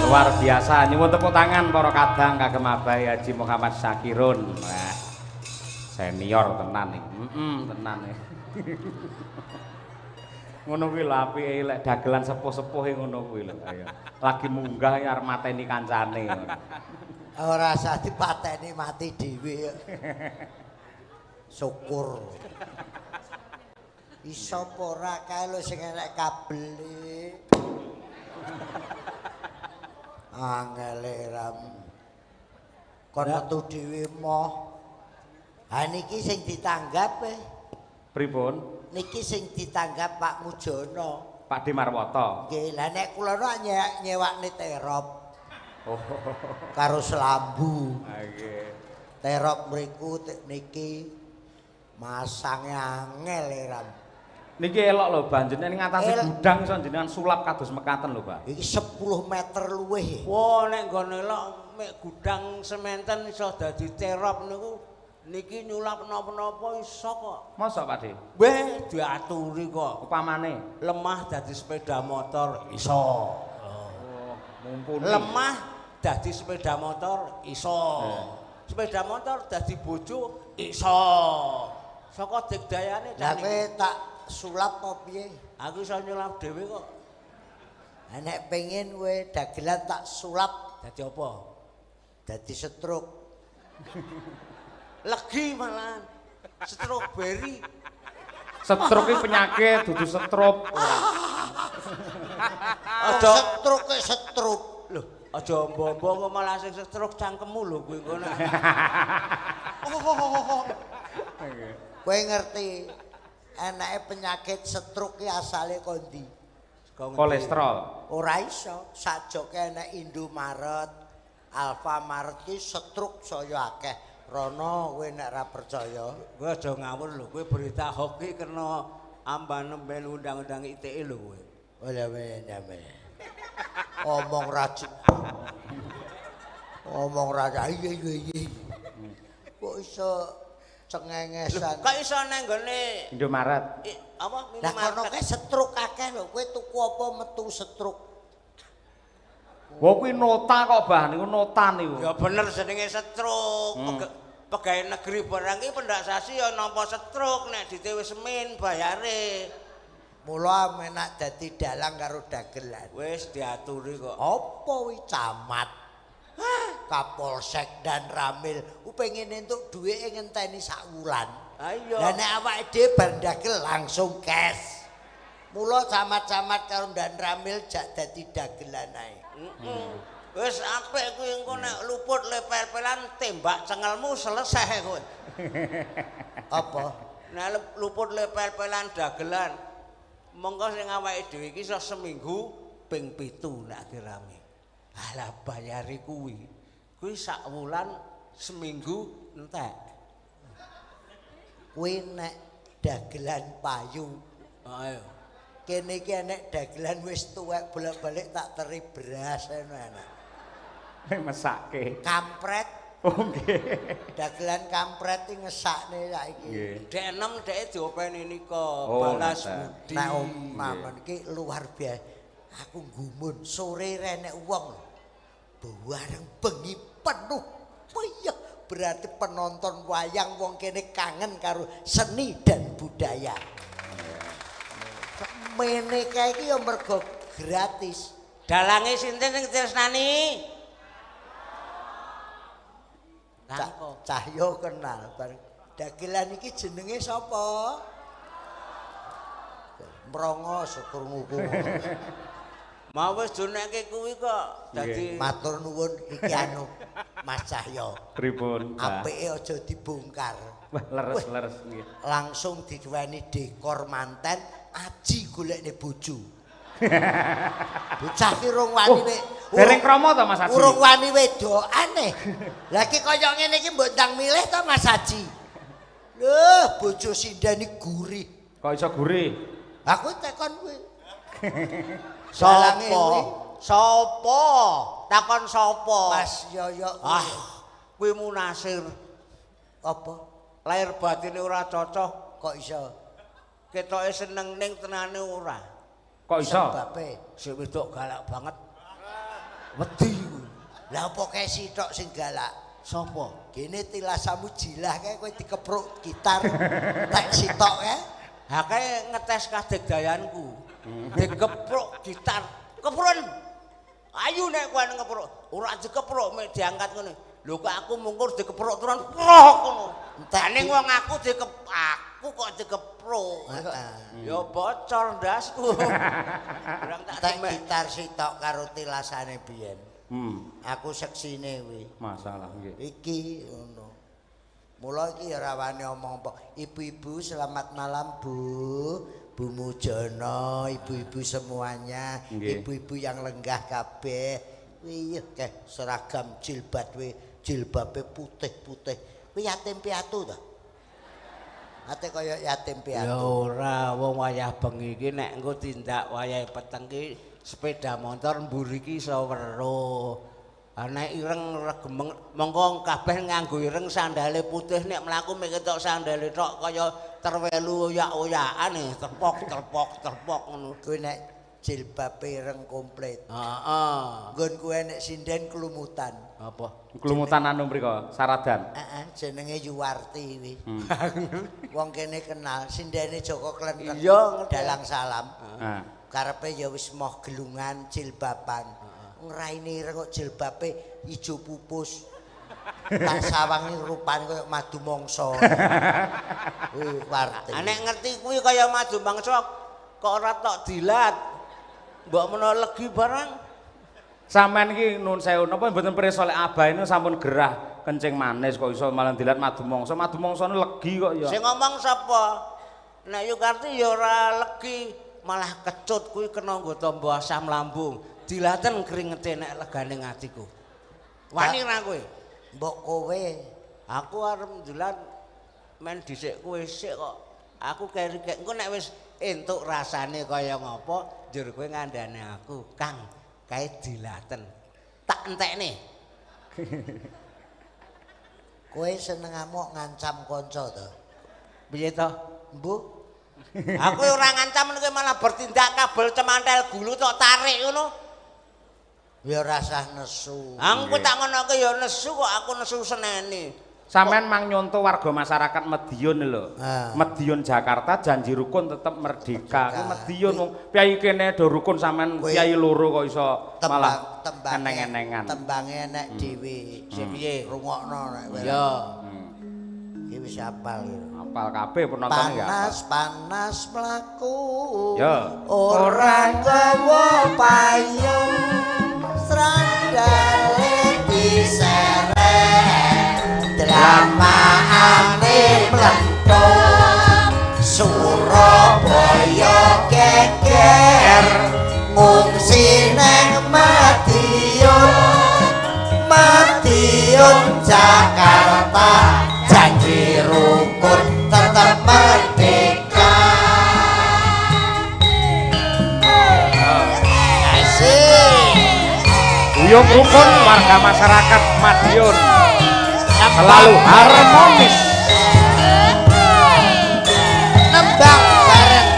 Luar biasa, nyuwun tepuk tangan para kadang kagem Abah Haji Muhammad Syakirun. Wah, senior tenan nih, tenan nih. Ngono kuwi lho apike lek dagelan sepuh-sepuh ngono kuwi lho. Lagi munggah ya arep mateni kancane. Ora usah dipateni mati dhewe. Syukur. Iso apa ora kae lho sing enek kabele. Angele ram. Kon metu dhewe moh. Ha niki sing ditanggap Pripun? Niki sing ditanggap Pak Mujono. Pak Dimarwoto. Nggih, lah nek kula nyewakne terop. Oh. Karo selambu. Nggih. Terop mriku niki masange angel ram. Niki elok lho banjene ning atase gudang iso jenengan sulap kados mekaten lho, Pak. Iki 10 meter luwih. Wah, nek nggone elok mek gudang sementen iso dadi terop niku niki nyulap napa-napa iso kok. Mosok, Pak De? Weh, diaturi kok. Upamane Lemah dadi sepeda motor iso. Oh, mumpuni. Lemah dadi sepeda motor iso. Sepeda motor dadi bojo iso. Saka digdayane Lah kowe tak sulap apa piye? Aku iso nyulap dhewe kok. Nek pengen kowe dagelan tak sulap Dadi apa? dadi setruk. Legi malahan. Strawberry. Setruk iki penyakit dudu setrup. Aja setruk kok setruk. Loh, aja mbombo kok malah sing setruk cangkemmu lho kuwi ngono. Kowe ngerti enake penyakit setruk ki asale kondi? Kolesterol. Ora iso, sajoke enek Indomaret, Alfamaret ki setruk saya akeh. Rono kowe nek ra percaya, Kowe aja ngawur lho, kowe berita hoax ki kena ambanemben undang-undang ITE lho kowe. oleh men. Omong rajin. Omong raja iya. Kok iso cengengesan. Kok iso nang nggone Indomaret. apa Lah kono minimarket? kae setruk akeh lho, kowe tuku apa metu setruk. Wah kuwi nota kok, Bah, niku nota niku. Ya bener jenenge setruk. Pegawai negeri barang iki pendaksasi ya nampa setruk nek ditewe semin bayare. Mula menak dadi dalang karo dagelan. Wis diaturi kok. Apa wi camat? Kapolsek dan Ramil pengen entuk duwike ngenteni sak wulan. Ayo. Lah nek awake dhewe bar dagel langsung cash. Mula camat-camat karo Ndan Ramil jak dadi dagelan ae. Wis apik kuwi engko nek luput lepel-pelan tembak cengelmu selesai kowe. Apa? Nek luput lepel-pelan dagelan. Monggo sing awake dhewe iki iso seminggu ping 7 nek rame. Alah bayari kuwi. Kuwi sak wulan seminggu entek. Kuwi nek dagelan payu. Ayo. Kene iki enek dagelan wis tuwek bolak-balik tak teri beras enak. Mesake. Kampret. Oh nggih. Dagelan kampret iki ngesakne saiki. Nggih. Dek enem dek diopeni nika Oh, balas ngoten. budi. Nek omamen iki luar biasa. Aku gumun sore renek wong. Bareng bengi penuh. Payah berarti penonton wayang wong kene kangen karo seni dan budaya. Mene kae iki ya mergo gratis. Dalange sinten sing tresnani? Cahyo kenal bareng. Dagelan iki jenenge sapa? Mrongos krunguku. Mau wis jonekke kuwi kok dadi Matur nuwun iki anu Mas Cahyo. Pripun, Mbah? Apike aja dibongkar. Wah, leres-leres nggih. Langsung diduweni dekor manten aji golekne bojo. Bocah ki urung wani Dereng kromo to Mas Haji? Urung wani wedokane. Lah ki kaya ngene iki mbok ndang milih to Mas Haji. Lho, bojo sindani gurih. Kok iso gurih? Aku tekon kuwi. Sopo? Takon sopo? Mas Yoyo. Ah, kuwi Munasir. Apa? Lahir batine ora cocok, Kok iso? ketoke seneng ning tenane ora. Kok iso? Sebabe. Sing wedok galak banget. Wedi kuwi. Lah apa kae sitok sing galak? Sopo? Kene tilasamu jilah kae kowe dikepruk gitar tak sitok kae. Ha kae ngetes kadegdayanku. Dikepruk gitar. Keprun. Ayu nek kowe ngepruk. Ora dikepruk mek diangkat ngene. Lho kok aku mungkur dikepruk turun prok ngono. Entene wong aku aku kok dikepruk. Ya bocor ndasku. Kurang tak Tak demek. gitar sitok karo tilasane biyen. Aku seksine kuwi. Masalah nggih. Iki ngono. Mula iki ya ora wani omong apa. Ibu-ibu selamat malam, Bu. Bu Mujono, ibu-ibu semuanya, Nggih. ibu-ibu yang lenggah kabeh. Wih, keh seragam jilbab jilbabe putih-putih. Kuwi yatim piatu to? Ate kaya yatim Ya piatu. ora, wong wayah bengi iki nek engko tindak wayahe peteng ki sepeda motor mburi ki iso weruh. Nek ireng regemeng mongko kabeh nganggo ireng sandale putih nek mlaku mek ketok sandale tok kaya terwelu oyak-oyakan terpok ngono. Kuwi nek jilbabe ireng komplit. Heeh. Nggon kuwi nek sinden kelumutan. Apa? Kelumutan anu mriko, Saradan. Jenenge Yuwarti kuwi. Wong kene kenal, sindene Joko Klenten. Iya, ngerti. Dalang salam. Nah, Karepe ya wis moh gelungan jilbaban. Ngraine ireng kok jilbabe ijo pupus. Tak sawangi rupane koyo madu mangsa. Warti. Nek ngerti kuwi kaya madu mangsa kok ora tok dilat. Mbok menawa legi barang. sampean iki nun sewu napa mboten pirsa lek abah ini sampun gerah kencing manis kok iso malah dilat madu mangsa. Madu mangsane legi kok ya. Sing ngomong sapa? Nek Yukarti ya ora legi, malah kecut kuwi kena nggo tombo asam lambung. Dilaten kringete nek legane atiku. Wani ra kowe? Mbok kowe Aku arep ndulan men dhisik kowe sik kok. Aku keri-keri engko nek wis entuk rasane kaya ngopo, njur kowe ngandani aku, Kang, kae dilaten. Tak entekne. kowe seneng amuk ngancam kanca to. Piye to? Mbok Aku ora ngancam kowe malah bertindak kabel cemantel gulu tok tarik ngono. ya rasah nesu. Aku tak ngonoke ya nesu kok aku nesu seneni. Sampean mang nyontoh warga masyarakat Medion lho. Medion Jakarta janji rukun tetap merdeka. Ki Medion wong piyai kene do rukun sampean piyai loro kok iso malah eneng-enengan. Tembange enek dhewe. Piye? Rungokno nek kowe. Ya. Iki wis apal. apal kabeh penonton ya. Panas mlaku. Ya. Ora gawa payung. Srandale diseret. Dramaane mlentung. Surabaya geger. Ngungsi neng Madiun Jakarta janji rukun tetap merdeka. Guyub rukun warga masyarakat Madiun selalu harmonis. Nembang bareng.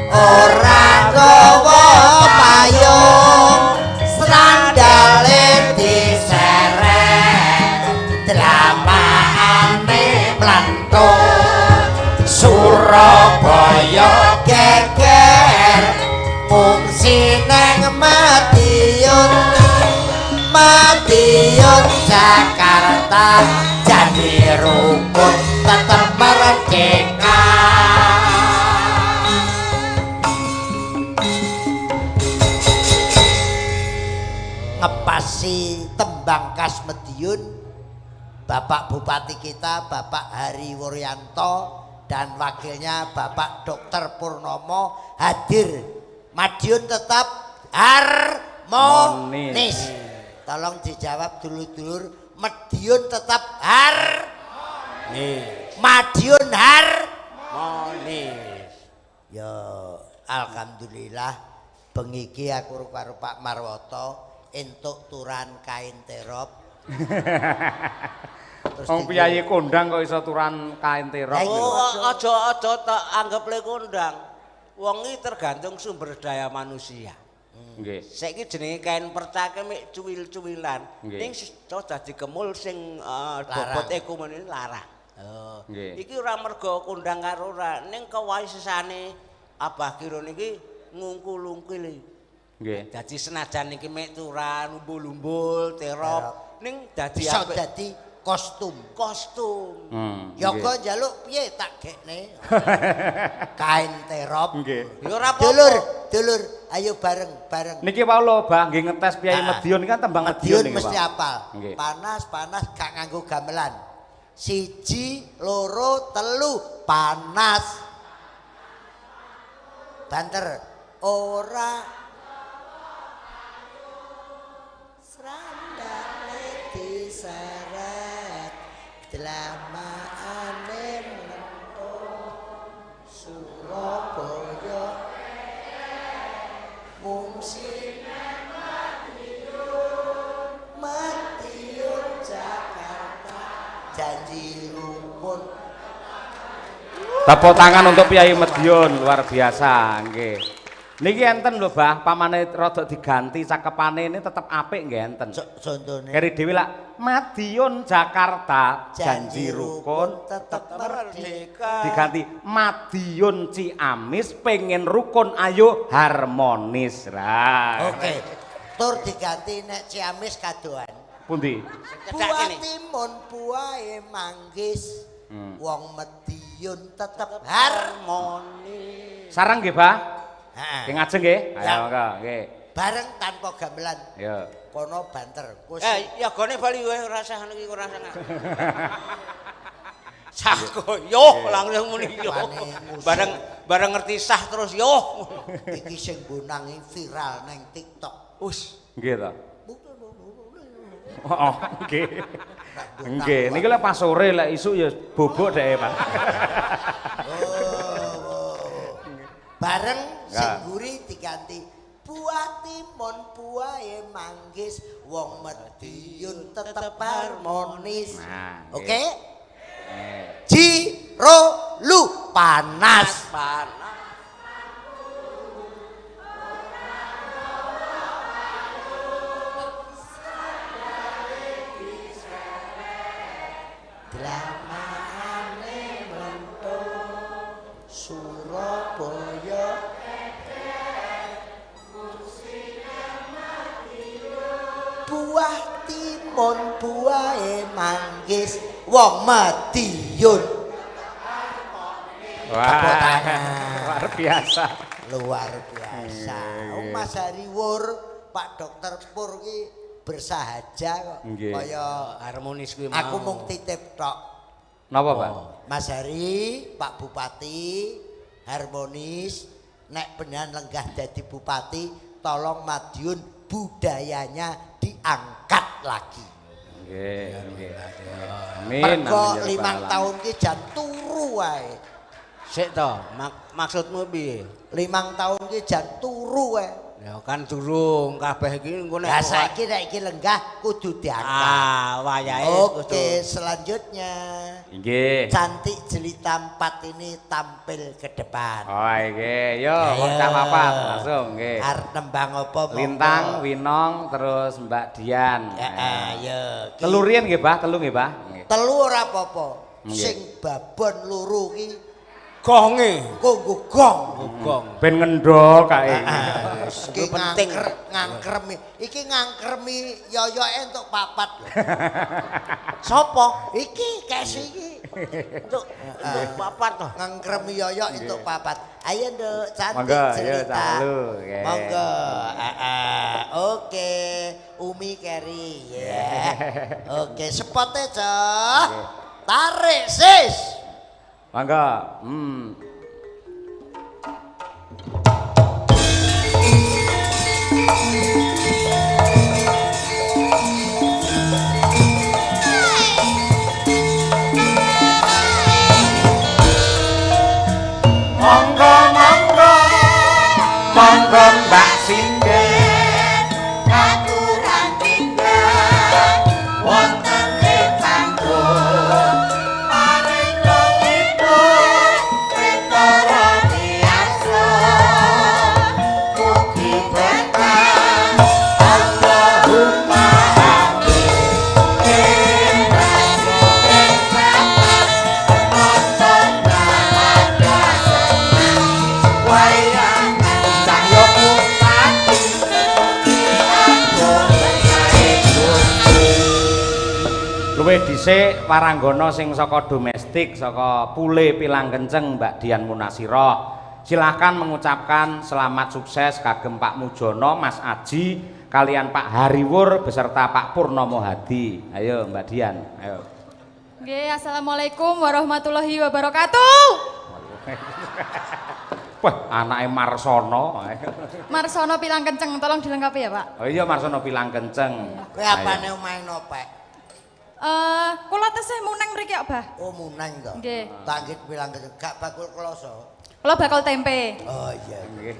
Ora gawa payung srandale diseret dramaane mlantung Surabaya geger ngungsi neng Madiun Jakarta janji rukun tetap merdeka. Ngepasi tembang khas Madiun Bapak Bupati kita Bapak Hari Wuryanto dan wakilnya Bapak Dr. Purnomo hadir. Madiun tetap harmonis. Tolong dijawab dulur-dulur, Madiun tetap Madiun harmonis. Ya alhamdulillah bengi iki aku karo Pak Marwoto entuk turan kain terop. Wong piyayi kondang kok iso turan kain terop. Aja tak anggap le kondang. Wong iki tergantung sumber daya manusia. Nggih. Saiki jenenge kain percake mek cuwil-cuwilan. Ning iso dadi kemul sing bobot ekonomi larang. Oh. Iki ora mergo kondang karo ora, ning kawaisane Abah Kiro niki ngungkul-ungkil. Nggih. Dadi senajan iki mek turan, umbul-umbul, terop, ning dadi iso dadi kostum. Ya kok njaluk piye tak gekne. Kain terop. Nggih. Ya ora apa-apa. Dulur, ayo bareng-bareng. Niki wae Bang nggih ngetes Piyayi Madiun kan tembang Madiun niki, mesti Pak. apal. Panas gak nganggo gamelan. 1 2 3 panas. Banter ora srandale diseret delamaane mlentung Surabaya ngungsi Madiun Jakarta janji rukun. Tepuk tangan untuk Piyayi Madiun, luar biasa nggih. Niki enten lho, Bah, pamane rada diganti cakepane ini tetep apik nggih enten. Contone keri dhewe lak Madiun Jakarta janji rukun tetep merdeka. Diganti Madiun Ciamis pengen rukun ayo harmonis. Oke. Tur diganti nek Ciamis kadoan. Pundi? Buah timun buahe manggis. Wong Madiun tetep harmonis. Sarang nggih, Bah? Heeh. Nggih ngajeng nggih. Ayo monggo, nggih. Bareng tanpa gamelan. Ya. Kono banter. Ya gone bali wae ora usah niki ora usah. Sako yo langsung muni yo. Bareng ngerti sah terus yo. Iki sing bonangi viral nang TikTok. Us. Nggih ta. Oh, nggih. Nggih, niki lek pas sore lek isuk ya bobok dhek, Pak. Bareng sing guri diganti buah timun buahe manggis wong Madiun tetep harmonis. Nah, oke? Jiro lu panas. Maane mlentung Surabaya buah timun buahe manggis wong Madiun. Wah, luar biasa. Luar biasa. Oh, Mas Hariwur, Pak Dokter Pur ki bersahaja kok. Kaya harmonis kuwi mau. aku mung titip tok. Napa, Pak? Mas Hari, Pak Bupati, harmonis, nek beneran lenggah dadi bupati, tolong Madiun budayanya diangkat lagi. Nggih, nggih. Amin. Mergo 5 tahun ki jan turu wae. Sik to, maksudmu piye? 5 tahun ki jan turu wae. Ya kan durung kabeh iki engko nek Lah saiki nek iki lenggah kudu diangkat. ah wayahe Oke, selanjutnya. Nggih. Cantik Jelita 4 ini tampil ke depan. Oh, nggih. Yo, bocah papat langsung nggih. Arep nembang apa? Lintang, Winong, terus Mbak Dian. Ayo. Telu riyen nggih, Pak? Telu nggih, Pak? Nggih. Telu ora apa-apa. Nggih. Sing babon loro ki gonge. kanggo gong. Gong. Ben ngendho kae. Iki penting. ngangkremi. Iki ngangkremi yoyoke entuk papat. Sopo? Iki kesi iki. Untuk papat to. Ngangkremi yoyok entuk papat. Ayo Nduk, cantik Monggo, ayo cerita. calu. Nggih. Monggo. Oke, Umi Keri ya. Oke, spotnya Cok. Tarik sis. Monggo. Monggo, monggo. Monggo Mbak Sinden. Aturan tinggal wonten ing panggung. Luwih dhisik waranggana sing saka domestik saka Pule Pilang Kenceng Mbak Dian Munasira. Silakan mengucapkan selamat sukses kagem Pak Mujono, Mas Aji, kalian Pak Hariwur beserta Pak Purnomo Hadi. Ayo Mbak Dian, ayo. Nggih, assalamualaikum warahmatullahi wabarakatuh. Wah, anake Marsono. Marsono Pilang Kenceng, tolong dilengkapi ya Pak. Oh iya Marsono Pilang Kenceng. Kowe apane omahe nopek? Kula tesih muneng mriki kok, Bah. Oh muneng to. Nggih. Tanggit bilang gak bakul kloso. Kula bakal tempe. Oh iya. Nggih.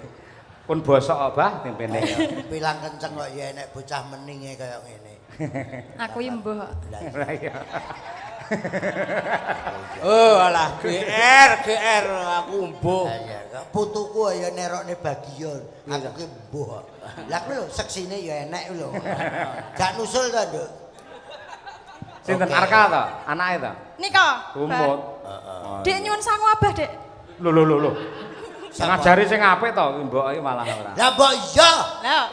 Pun bosok Bah tempene. Bilang kenceng kok ya enek bocah meninge kaya ngene. Aku iki mbuh kok. Lah iya. Oh alah GR aku mbuh. Iya, putuku ya nerokne bagian. Aku ki mbuh. Lah kuwi lho seksine ya enek lho. Gak nusul to, Nduk. Sinten Arka to? Anake to? Nika. Umut. Dek nyuwun sangu Abah, Dek. Lho. Ngajari sing apik to mbok iki malah ora. Lah mbok iya. Lah,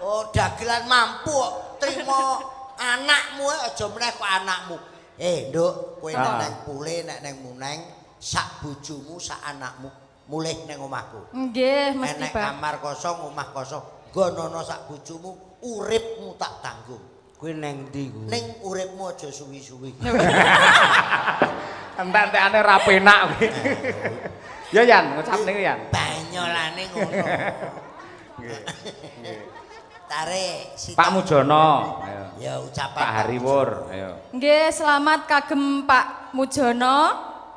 Oh dagelan mampu kok trimo anakmu aja meneh kok anakmu. Nduk, kowe nek nang Pule nek nang Muneng sak bojomu sak anakmu mulih ning omahku. nggih mesti Enek Bah. kamar kosong, omah kosong, gonono sak bojomu, uripmu tak tanggung. Kuwi neng ndi kuwi? Ning uripmu aja suwi-suwi. Entek-entekane ra penak kuwi. Ya Yan, ngucapne ku Yan. Banyolane ngono. Tarik si Pak Mujono, ayo. ya ucapan Pak Hariwur, ayo. Nggih, selamat kagem Pak Mujono,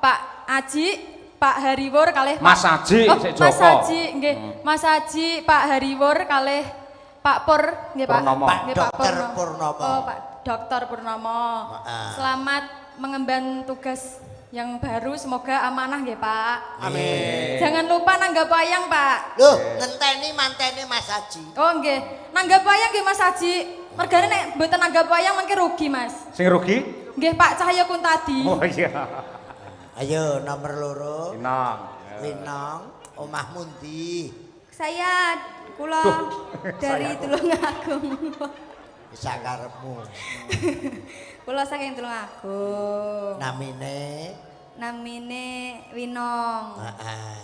Pak Aji, Pak Hariwur kalih Mas Aji sik Joko. Mas Aji, nggih. Mas Aji, Pak Hariwur kalih Pak Pur, nggih Pak. Purnomo. Pak Nggih, Dokter Purnomo. Purnomo. Oh, Pak Dokter Purnomo. Heeh. Selamat mengemban tugas yang baru, semoga amanah nggih Pak. Amin. Jangan lupa nanggap wayang Pak. Loh, ngenteni mantene Mas Haji. Oh nggih, nanggap wayang nggih Mas Haji. Mergane nek mboten nanggap wayang mengke rugi Mas. Sing rugi? Nggih Pak Cahya Kuntadi. Oh iya. Ayo nomor loro. Winong. Winong, omahmu ndi? Saya kula dari Tulungagung. Bisa karepmu. Kula saking Tulungagung. Namine Winong. Heeh.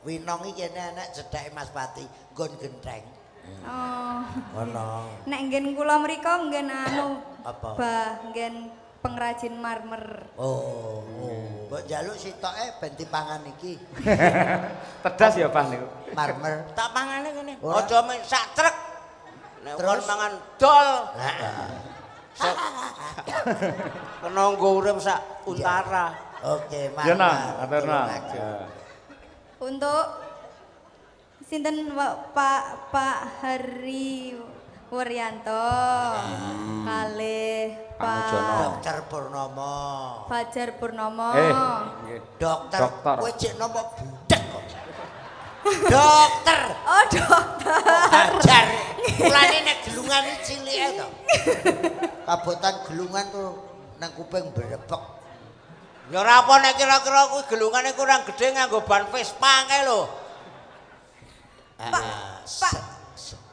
Winong iki enek cedhake Mas Pati, nggon genteng. Oh. Ono. Nek nggen kula mriko nggen anu Apa? nggen pengrajin marmer. Oh. Mbok njaluk sitoke ben dipangan iki. Tedas ya Pak niku. Marmer. Tak pangane kene. Ora. Aja mek sak trek. Nek Terus? kon mangan dol. Heeh. Kena nggo urip sak untara. Oke, Ya nang, mantap. aturna. Untuk sinten Pak Hari Wuryanto. Kalih Pak Mujono. Dokter Purnomo. Fajar Purnomo. Nggih. Dokter. Dokter. Kowe cek nopo budek kok. Dokter. Oh, dokter. Hajar. Mulane nek gelungan iki cilike to. Kabotan gelungan tuh nang kuping brebek. Ya ora apa nek kira-kira kuwi gelungane kurang gedhe nganggo ban Vespa kae lho.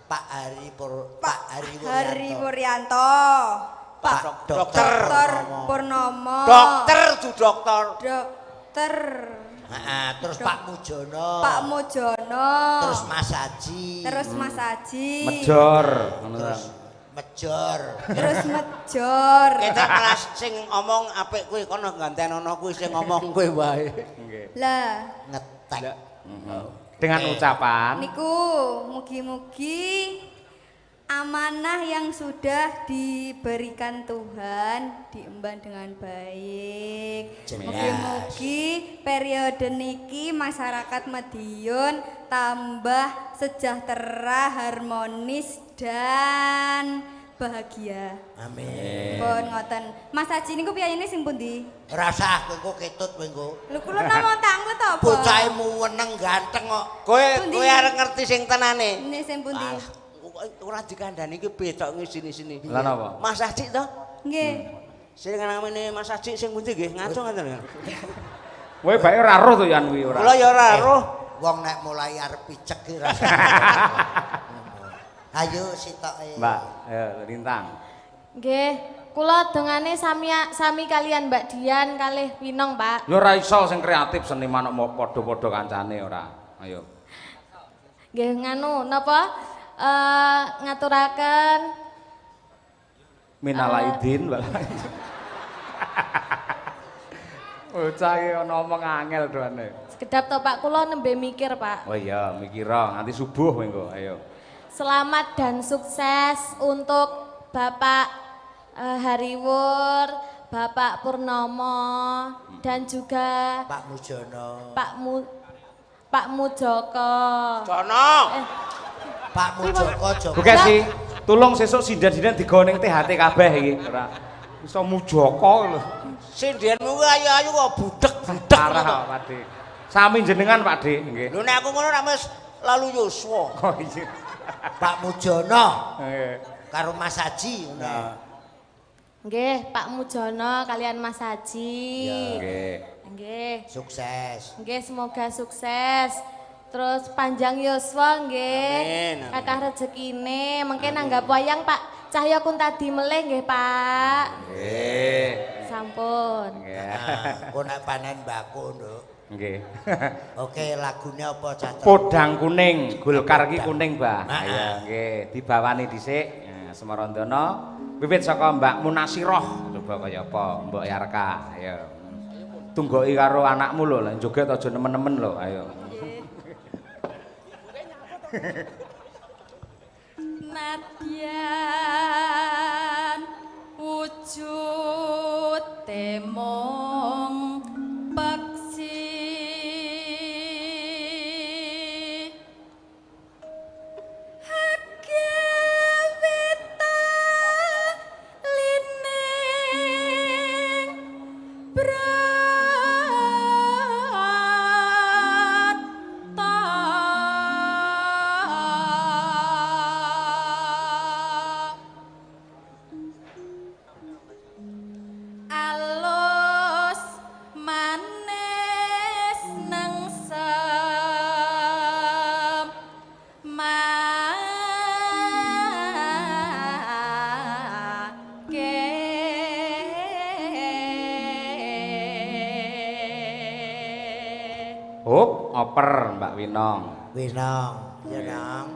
Pak Hari Wuryanto. Pak Dokter Purnomo. Dokter du dokter. Dokter. Heeh, terus Pak Mujono. Pak Mujono. Terus Mas Haji. Terus Mas Haji. Mejor. Terus Mejor. Terus Mejor. Ketek kelas sing ngomong apik kuwi kono gantenono kuwi sing ngomong kuwi wae. Nggih. Lah, Ngetek. Dengan ucapan niku mugi-mugi amanah yang sudah diberikan Tuhan diemban dengan baik. Jelas. Mugi-mugi periode niki masyarakat Madiun tambah sejahtera, harmonis dan bahagia. Amin. Pun ngoten. Mas Haji niku piyayene sing pundi? Rasah kowe engko ketut kowe engko. Lho kula namung tangu to, Pak. Bocahe weneng ganteng kok. Kowe arep ngerti sing tenane. Ini sing pundi? Ora dikandani iki betok ngisini-sini. Lah napa? Mas Haji to? Nggih. Sing namine Mas Haji sing pundi nggih? Ngaco ngoten. Kowe bae ora roh to yan kuwi ora. Kula ya ora roh. Wong nek mulai arep picek ki rasane. Ayo sitoke. Mbak, ayo Lintang. Nggih, kula dongane sami kalian Mbak Dian kalih Winong, Pak. Ya ora iso sing kreatif seniman kok padha-padha kancane ora. Ayo. Nggih nganu napa? Ngaturaken Minal aidin Mbak. Bocah iki ana omong angel doane. sekedap to Pak, kula nembe mikir, Pak. Oh iya, mikira nganti subuh kowe engko. Ayo. Selamat dan sukses untuk Bapak Hariwur, Bapak Purnomo, dan juga Pak Mujono. Pak Mujoko. Jono. Pak Mujoko Joko. Oke sih, tulung sesuk sindan-sindan digawa ning THT kabeh iki. Ora iso mujoko lho. Sindianmu kuwi ayu-ayu kok budek-budek. Parah Pak Dik. Sami jenengan Pak Dik, nggih. Lho nek aku ngono nek wis lalu yuswa. Oh iya. Pak Mujono Nggih. karo Mas Haji ngono. Nah, Nggih, Pak Mujono kalian Mas Haji. nggih. Nggih. Sukses. Nggih, semoga sukses. Terus panjang yuswa nggih. Amin, amin. Kathah rezekine, mengke nanggap wayang Pak Cahya Kuntadi melih nggih, Pak. Nggih. Sampun. Nggih. Nah, kok nek panen mbako, Nduk. Nggih. Oke, lagune apa Catra? Podang kuning, Golkar ki kuning, Mbah. Ah, Ayo, ah. nggih, dibawani dhisik. Nah, Semarandana wiwit saka Mbak Munasiroh. Coba kaya apa, Mbok Yarka. Ayo. Tunggoki karo anakmu lho, lan joget aja nemen-nemen lho. Ayo. Nadyan wujud temong peksi hakewita lining brata oper Mbak Winong. Winong, ya Nong.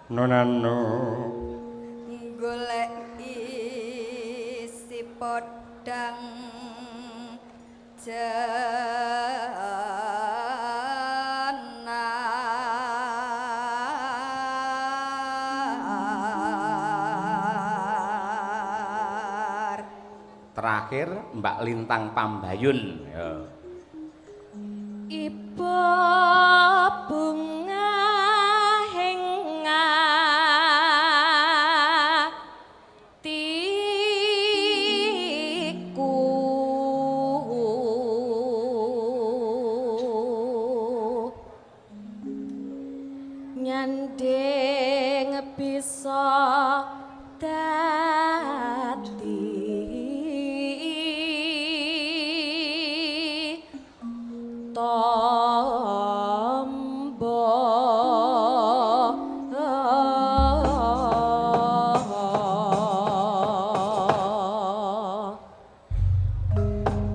Nonano golek isi podang janar. Terakhir Mbak Lintang Pambayun ya. Ibu bunga henga tiku nyandeng bisa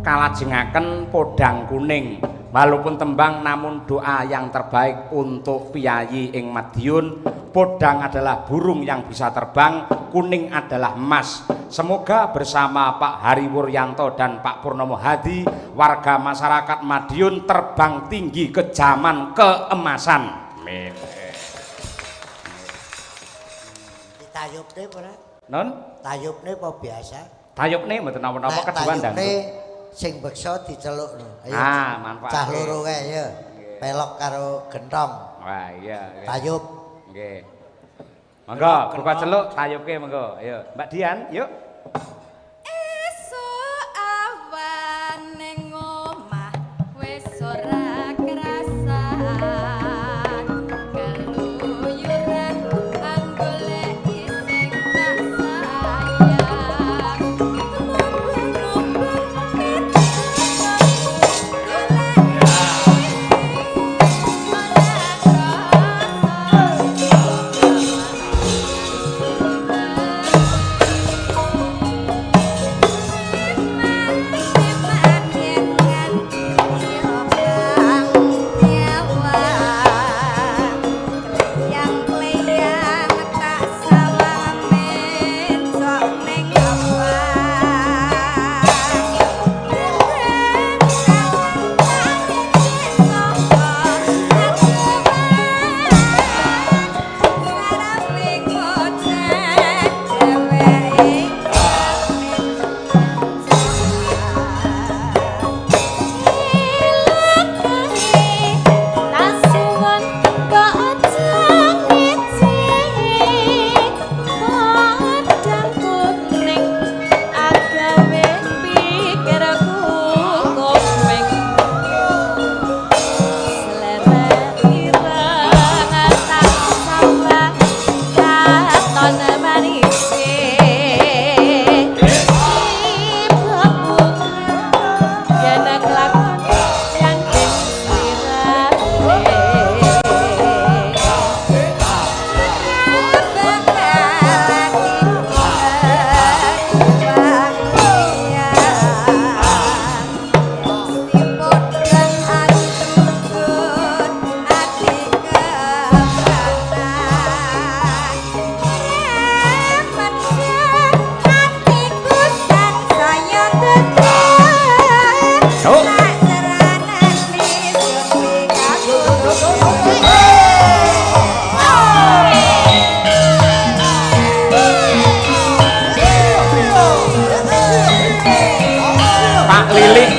kalajengaken podang kuning walaupun tembang namun doa yang terbaik untuk piyayi ing Madiun. Podang adalah burung yang bisa terbang, kuning adalah emas. Semoga bersama Pak Hari Wuryanto dan Pak Purnomo Hadi warga masyarakat Madiun terbang tinggi ke zaman keemasan. Amin. Ditayupne ora? Non? Tayupne apa biasa? Tayupne mboten napa-napa keduan ndang. Sing beksa dicelukno. Ayo. Manfaat. Cah loro kae ya. Pelok karo gentong. Wah, iya. Tayub. Nggih. Monggo, buka celuk tayupke monggo. Ayo, Mbak Dian, yuk. Esuk awan ning omah wis ora kerasan keluyuran anggolek sing tak sayang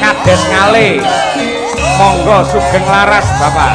Kades Ngale. Monggo sugeng laras Bapak.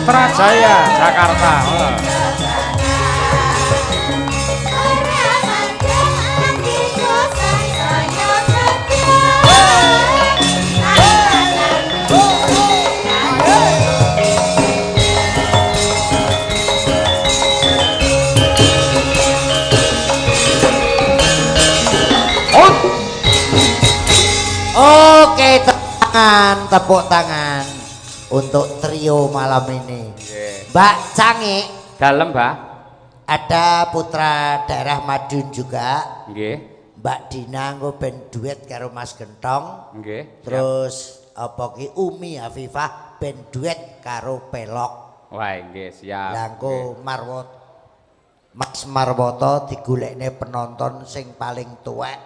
Putrajaya Jakarta. Oke, tepuk tangan untuk trio malam ini. Mbak Cange. Dalem, Mbak. Ada putra daerah Madiun juga. Nggih. Mbak Dina nggo ben duet karo Mas Gentong. Nggih. Terus apa ki Umi Afifah ben duet karo Pelok. Wah, nggih, siap. Lah engko Mas Marwoto digolekne penonton sing paling tuwek.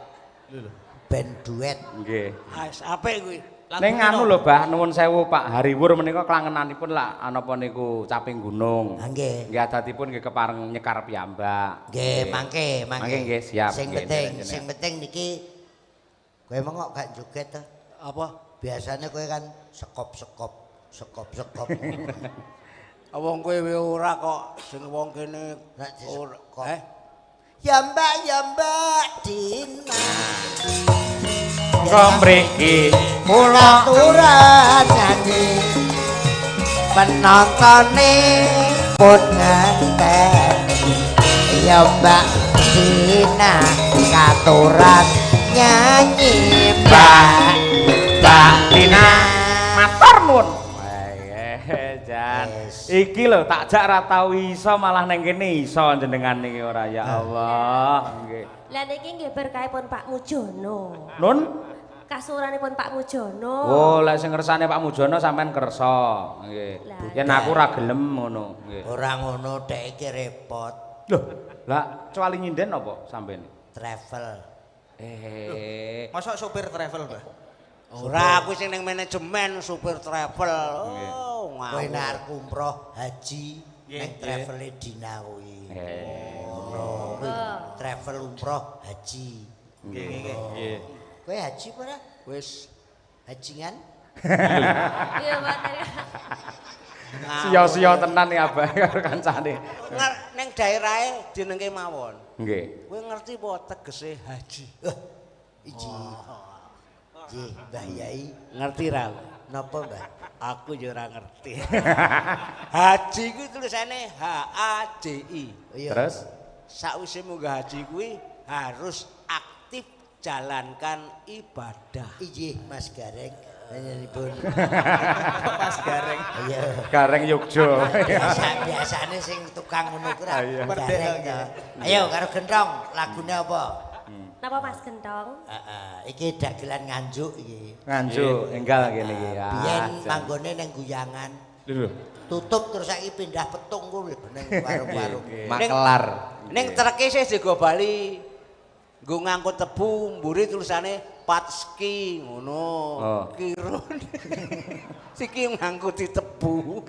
Ben duet. Nggih. Wis apik kuwi. Ning anu lho, Mbah, nuwun sewu Pak Hariwur menika klangenanipun lak anapa niku Caping Gunung. Nggih. Nggih adatipun nggih kepareng nyekar piyambak. Nggih, mangke. Mangke nggih, siap. Sing penting niki kowe mengko gak joget to? Apa? Biasanya kowe kan sekop. Wong kowe ora kok sing wong kene ora. Ya Mbak Dina. Monggo mriki kula aturan nyanyi. Penontone pun ngenteni. Ya Mbak Dina katuran nyanyi Mbak Dina matur nuwun. Jan. Iki lho tak jak ra tau iso malah ning kene iso jenengan niki ora ya Allah. Nggih. Lah niki nggih berkahipun Pak Mujono. Nun Kasuranipun Pak Mujono. Oh, lek sing ngersane Pak Mujono sampean kersa. Nggih. Yen aku ora gelem ngono, nggih. Ora ngono dhek iki repot. Loh, lah cuali nyinden apa sampean? Travel. Masa sopir travel, Mbah? Ora aku sing ning manajemen supir travel. Oh, kowe nek umroh haji ning travel Dina kuwi. Ngono. Travel umroh haji. Nggih. Kowe haji apa ora? Wis hajingan? Iya, Pak. Sia-sia tenan ya Abah karo kancane. Ning daerahe jenenge mawon. Nggih. Kowe ngerti apa tegese haji? Iji. Nggih, Mbah Yai. Ngerti ra? Napa, Mbah? Aku yo ora ngerti. Haji kuwi tulisane HAJI. Terus Sakwise munggah haji kuwi harus aktif jalankan ibadah. Iji, Mas Gareng. Panjenenganipun Mas Gareng. iya. Gareng Yogyo. Biasane sing tukang ngono kuwi ra Iya. Gareng to. Ayo karo Gentong, lagune apa? Napa Mas Gentong? Iki dagelan nganjuk iki. Nganjuk enggal kene iki ya. Biyen manggone ning guyangan. Lho. Tutup terus saiki pindah petung kuwi ning warung-warung. Makelar. Ning treke sih digo bali nggo ngangkut tebu, mburi tulisane Patski ngono. Kirun. Siki ngangkuti tebu.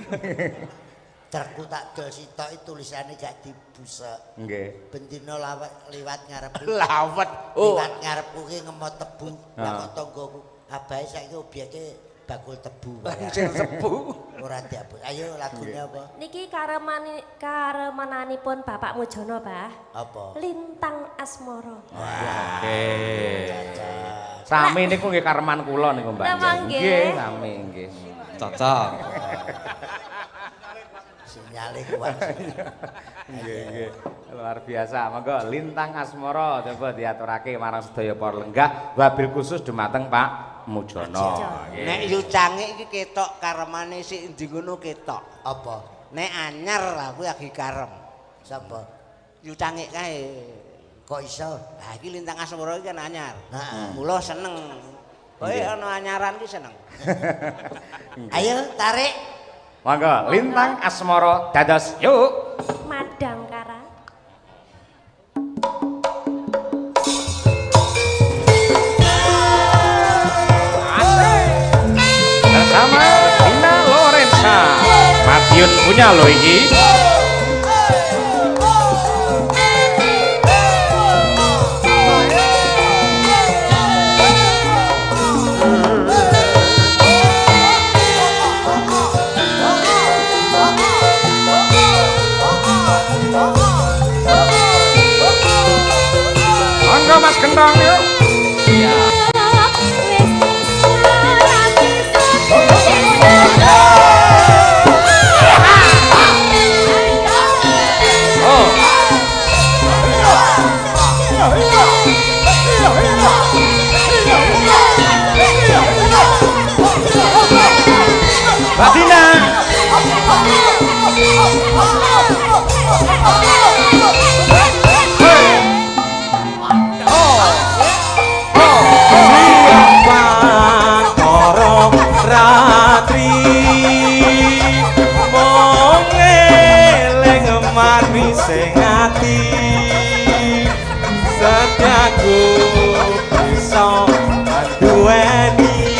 Trukku tak dol sitok tulisane gak dibusek. Nggih. Bendina liwat ngarepku. Lawet. Oh, Liwat ngarepku ki ngemot tebu. Lah kok tanggoku abahe saiki obyeke bakul tebu. sing tebu. Ora diabot. Ayo lagune apa? Niki karemananipun Bapak Mujono, Pak. Apa? Lintang Asmara. Sami niku nggih kareman kula niku Mbak. Nggih, sami nggih. Cocok. Sinyale kuat. Nggih. Luar biasa. Monggo Lintang Asmara coba diaturake marang sedaya para lenggah wabil khusus dumateng Pak Mujono. Nek yu cangik iki ketok karemane sik endi ngono ketok. Apa? Nek anyar aku lagi karem. Sapa? Yu cangik kae. Kok iso? Lah iki Lintang Asmara iki kan anyar. Heeh. Mula seneng. Kowe ana anyaran ki seneng. Ayo tarik. Monggo lintang asmara dados yuk. Madangkara. Bersama Dina Lorenza. Madiun punya lo iki. Monggo Mas Gentong yuk. Badina. Ratri mong eling manis sing ati setiaku bisa duweni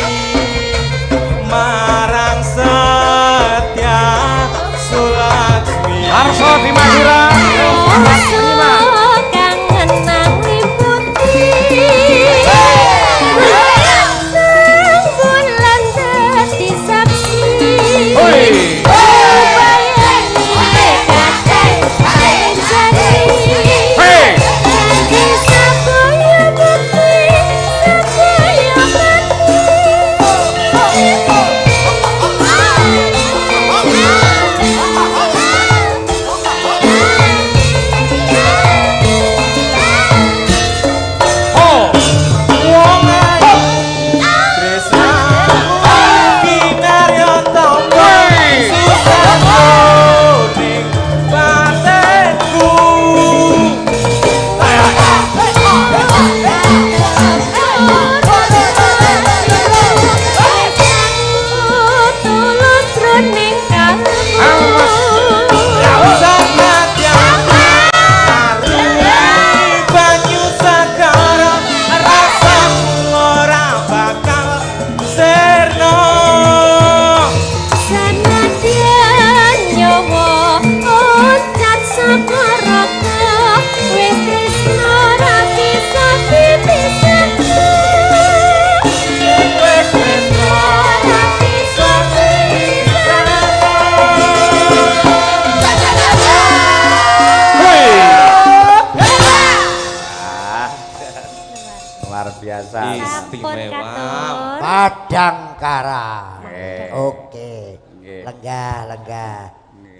marang Setya Sulaksmi Arso di Madura. istimewa Padangkara. Oke. Lenggah.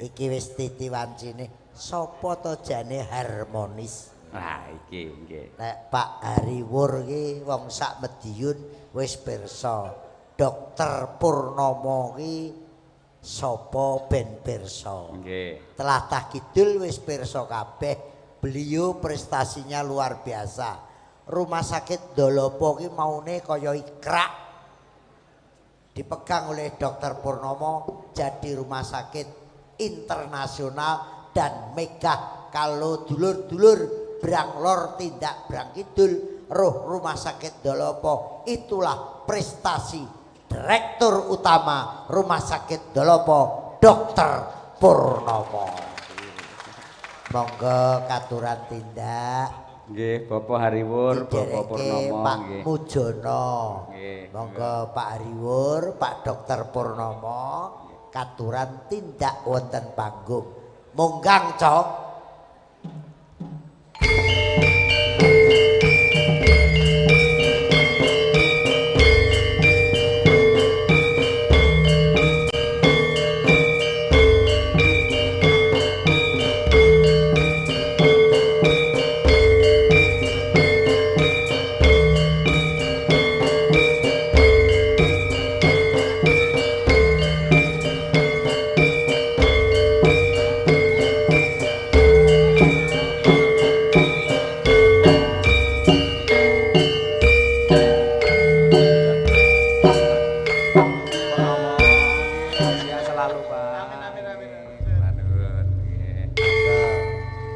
Iki wis titi wancine sapa to jane harmonis. Nah, iki nggih. Nek Pak Hariwur iki wong sak Mediun wis pirsa. Dokter Purnomo iki sapa ben pirsa. Nggih. Tlatah Kidul wis pirsa kabeh. Beliau prestasinya luar biasa. Rumah sakit Dolopo ki maune kaya ikrak. Dipegang oleh Dokter Purnomo jadi rumah sakit internasional dan megah kalau dulur-dulur brang lor tindak brang kidul roh rumah sakit Dolopo. Itulah prestasi Direktur Utama Rumah Sakit Dolopo Dokter Purnomo. Monggo katuran tindak. Nggih, Bapak Hariwur, Bapak Purnomo Pak nggih. Mujono. Nggih. Monggo Pak Hariwur, Pak Dokter Purnomo katuran tindak wonten panggung. Monggang cok.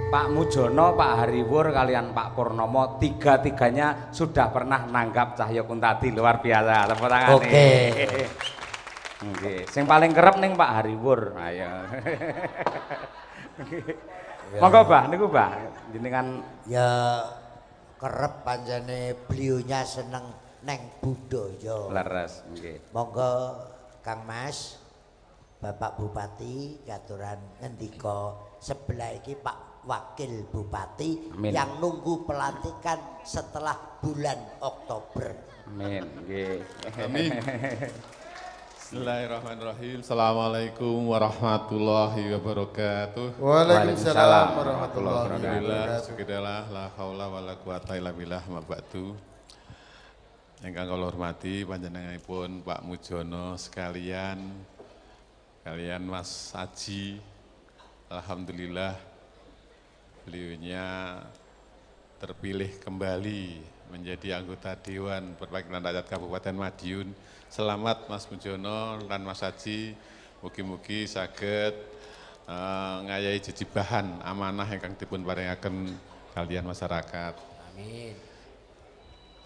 Pak Mujono, Pak Hariwur kalian Pak Purnomo tiga-tiganya sudah pernah nanggap Cahya Kuntadi, luar biasa. Tepuk tangan. Oke. Nggih, sing paling kerep ning Pak Hariwur. Ayo. Monggo Mbah niku Mbah jenengan ya kerep panjane beliaunya seneng neng budaya. leres nggih. Monggo Kang Mas, Bapak Bupati katuran ngendika sebelah iki Pak Wakil Bupati. Amin. Yang nunggu pelantikan setelah bulan Oktober. Amin nggih. Amin. Bismillahirrahmanirrahim. Assalamualaikum warahmatullahi wabarakatuh. Waalaikumsalam warahmatullahi Alhamdulillah, wabarakatuh. syukurillah, la haula wala quwata illa billah, ma ba'du. Ingkang kula hormati panjenenganipun Pak Mujono sekalian, kalian Mas Aji. Alhamdulillah beliaunya terpilih kembali menjadi anggota Dewan Perwakilan Rakyat Kabupaten Madiun. Selamat Mas Mujono dan Mas Aji, mugi-mugi saged ngayahi jejibahan amanah ingkang dipun paringaken kalian masyarakat. Amin.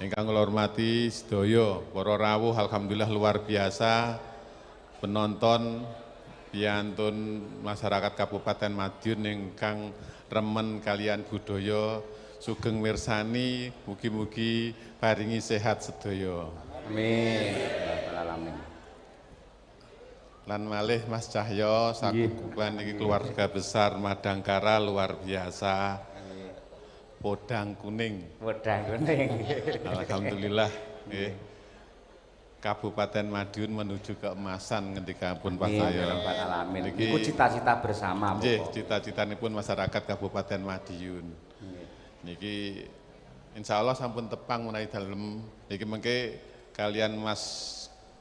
Ingkang kula hormati sedaya para rawuh, alhamdulillah luar biasa penonton piantun masyarakat Kabupaten Madiun ingkang remen kalian budaya sugeng mirsani, mugi-mugi paringi sehat sedaya. Amin. Alamin. Lan malih Mas Cahyo sakukuban iki keluarga besar Madangkara luar biasa. Podang kuning. Wedang kuning. Alhamdulillah nggih. Kabupaten Madiun menuju keemasan ngendika pun Pak Cahyo. Alamin. Iku cita-cita bersama. Nggih, cita-citanipun masyarakat Kabupaten Madiun. Niki insyaallah sampun tepang menawi dalem niki mengke kalian Mas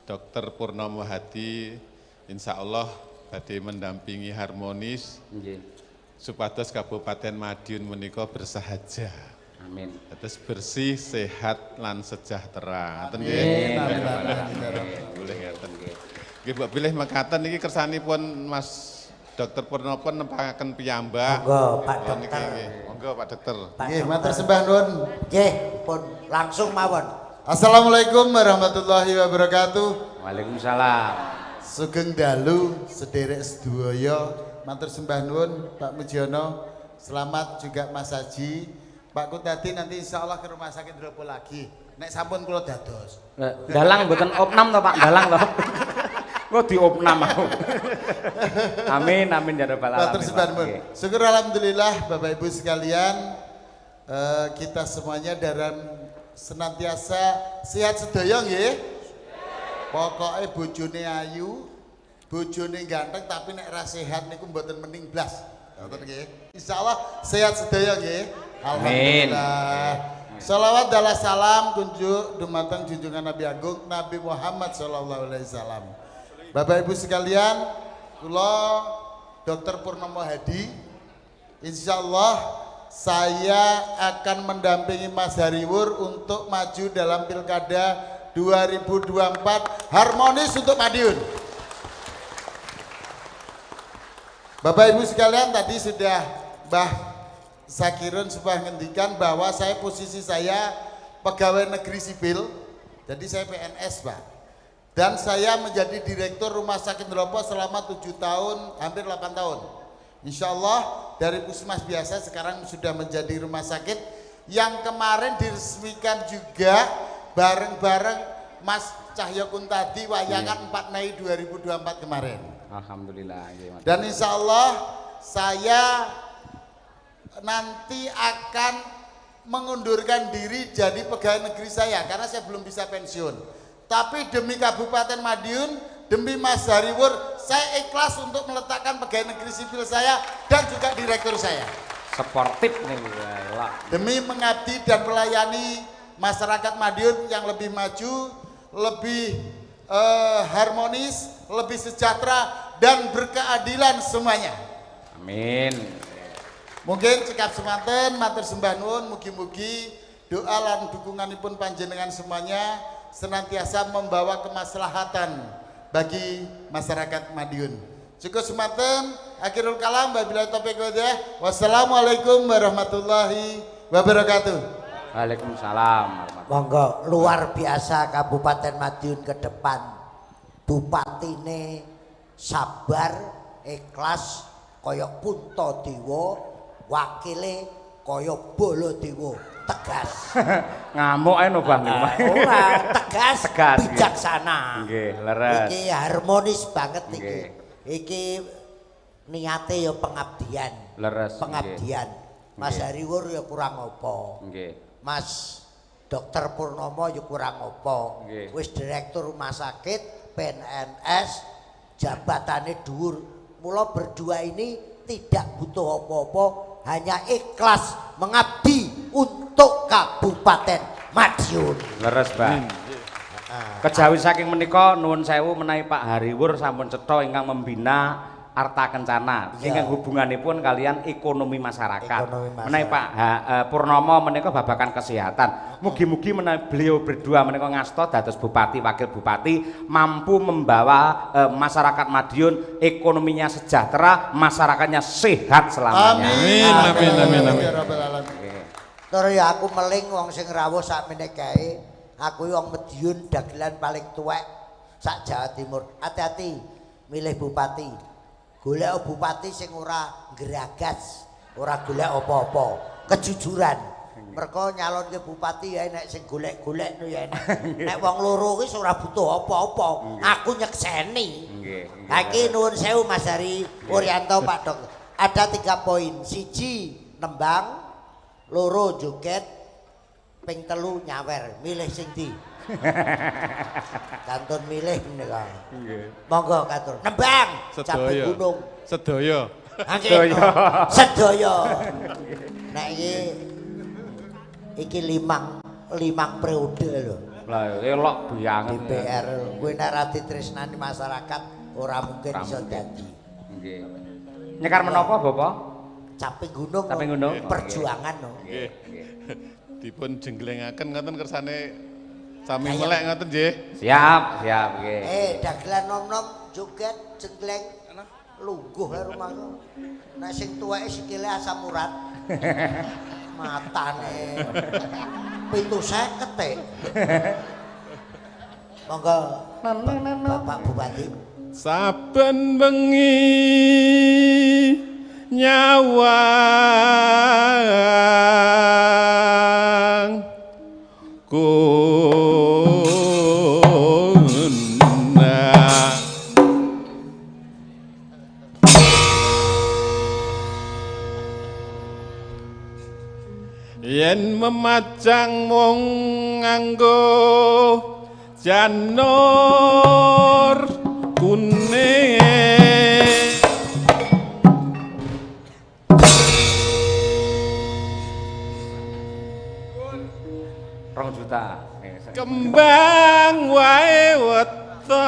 Dr. Purnomo Hadi insyaallah badhe mendampingi harmonis nggih supados Kabupaten Madiun menika bersahaja. Amin. Terus bersih, sehat lan sejahtera. Ngoten nggih. Boleh ngaten nggih. Nggih Mbok pilih mekaten niki kersanipun Mas Dokter Purnomo nempakaken piyambak. Monggo Pak Dokter. Monggo Pak Dokter. Nggih, matur sembah nuwun. Nggih, pun langsung mawon. Assalamualaikum warahmatullahi wabarakatuh. Waalaikumsalam. Sugeng dalu sederek sedaya. Matur sembah nuwun Pak Mujono. Selamat juga Mas Haji. Pak Kuntadi nanti insya Allah ke rumah sakit Dropo lagi. Nek sampun kula dados. Dalang mboten opnam to Pak, dalang to. Kok diopnam aku. Amin amin ya rabbal alamin. Matur sembah nuwun. Syukur alhamdulillah Bapak Ibu sekalian, kita semuanya dalam senantiasa sehat sedaya nggih. Pokoke bojone ayu, bojone ganteng tapi nek ra sehat niku mboten mending blas. Ngoten nggih. Insyaallah sehat sedaya nggih. Alhamdulillah. Salawat dan salam kunjuk dumateng junjungan Nabi Agung Nabi Muhammad sallallahu alaihi wasallam. Bapak Ibu sekalian, kula Dr. Purnomo Hadi, insyaallah saya akan mendampingi Mas Hariwur untuk maju dalam Pilkada 2024 harmonis untuk Madiun. Bapak Ibu sekalian, tadi sudah Mbah Sakirun sudah ngendikan bahwa posisi saya pegawai negeri sipil, jadi saya PNS Pak. Dan saya menjadi direktur Rumah Sakit Dropo selama 7 tahun, hampir 8 tahun. Insya Allah dari puskesmas biasa sekarang sudah menjadi rumah sakit yang kemarin diresmikan juga bareng-bareng Mas Cahyo Kuntadi wayangan 4 Mei 2024 kemarin. Alhamdulillah. Dan insya Allah saya nanti akan mengundurkan diri jadi pegawai negeri saya karena saya belum bisa pensiun. Tapi demi Kabupaten Madiun, demi Mas Hariwur, saya ikhlas untuk meletakkan pegawai negeri sipil saya dan juga direktur saya. Sportif nih. Demi mengabdi dan melayani masyarakat Madiun yang lebih maju, lebih harmonis, lebih sejahtera dan berkeadilan semuanya. Amin. Mungkin cekap semanten matur sembah nuwun mugi-mugi doa lan dukunganipun panjenengan semuanya senantiasa membawa kemaslahatan bagi masyarakat Madiun. Cukup semanten, akhirul kalam, wabillahi taufiq wal hidayah. Wassalamualaikum warahmatullahi wabarakatuh. Waalaikumsalam. Monggo, luar biasa Kabupaten Madiun ke depan. Bupatine sabar, ikhlas, koyok Puntadewa, wakile koyok Baladewa, tegas. Ngamuk ae no Bang. Ora, tegas, bijaksana. Nggih, leres. Iki harmonis banget iki. Iki niate ya pengabdian. Leres. Pengabdian. Mas Hariwur ya kurang apa. Nggih. Mas Dokter Purnomo ya kurang apa. Nggih. Wis direktur rumah sakit, PNS, jabatannya dhuwur. Mula berdua ini tidak butuh apa-apa, hanya ikhlas mengabdi untuk Kabupaten Madiun. Leres, Bang. Kejawi saking menika nuwun sewu menawi Pak Hariwur sampun cetha ingkang membina Arta Kencana ingkang hubunganipun kalian ekonomi masyarakat. Menawi Pak Purnomo menika babakan kesehatan. Mugi-mugi menawi beliau berdua menika ngasta dados bupati wakil bupati mampu membawa masyarakat Madiun ekonominya sejahtera, masyarakatnya sehat selamanya. Amin. Amin. Amin. Amin. Terus ya aku meling wong sing rawuh sakmene kae. Aku wong Madiun dagelan paling tuwek sak Jawa Timur. Hati-hati milih bupati. Golek bupati sing ora geragas, ora golek apa-apa, kejujuran. Mergo nyalonke bupati ya nek sing golek-golek no ya enak. Nek wong loro wis ora butuh apa-apa, aku nyekseni. Nggih. Ha iki nuwun sewu Mas Hari Wuryanto Pak Dok. Ada 3 poin. 1 nembang, 2 joget, ping 3 nyawer. Milih sing ndi? Kantun milih menika. Nggih. Monggo katur. Nembang. Capek gunung. Sedaya. Sedaya. Nek iki 5 periode lho. Lah elok biang DPR kuwi nek ra ditresnani masyarakat ora mungkin iso dadi. Nggih. Nyekar menapa, Bapak? Capek gunung. Capek gunung. Perjuangan no. Nggih. Dipun jenglengaken ngoten kersane sami melek ngoten nggih. Siap, nggih. Dagelan nom-nom joget jenggleng lungguh le rumahku. Nek sing tuweke sikile asam urat. Matane 750 Monggo Bapak Bupati. Saben bengi nyawang yen memajang mung nganggo janur kuning 2 juta. Kembang wae weton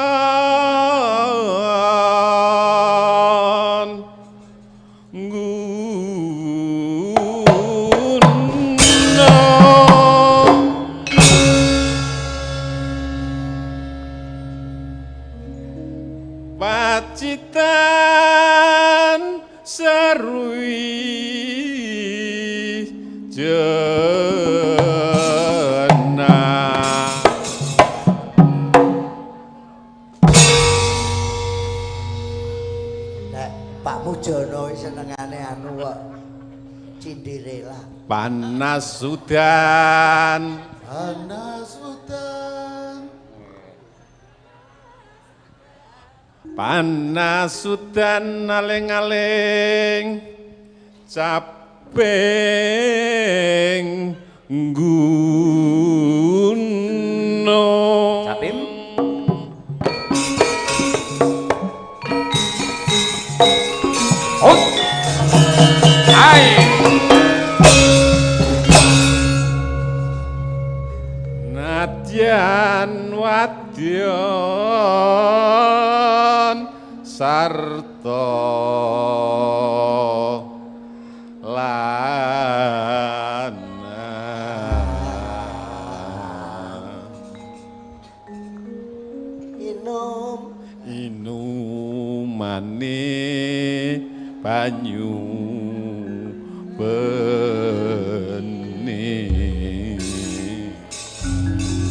pacitan serui Mujono senengane anu kok Cinderella. Panas udan. Panas udan. Panas udan aling-aling caping gunung. Capim. Nadyan wadyon sarta lanang inumane banyu bening.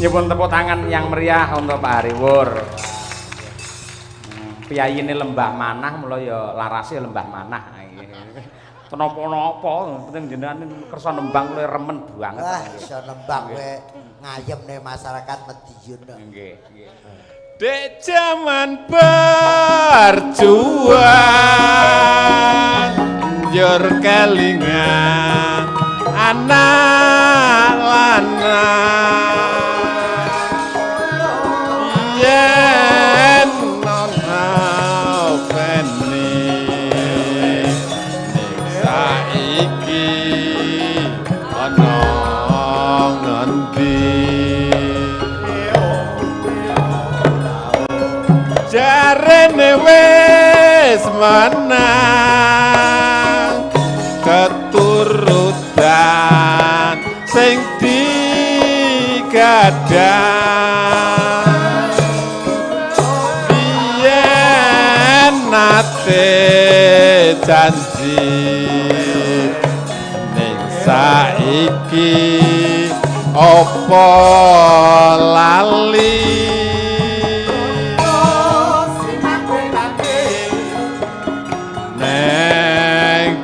Nyuwun tepuk tangan yang meriah untuk Pak Hariwur. Piyai ini lembah manah, mula ya larasnya lembah manah. Kenapa-napa, penting jenengan kersa nembang luwih remen banget. Wah, iso nembang kowe ngayem nih masyarakat Madiun. Nggih, nggih. Dek jaman berjuang njur kelingan anak lanang yen ana peni ning saiki ana ngendi jarene wis menang keturutan sing digadhang biyen nate janji ning saiki apa lali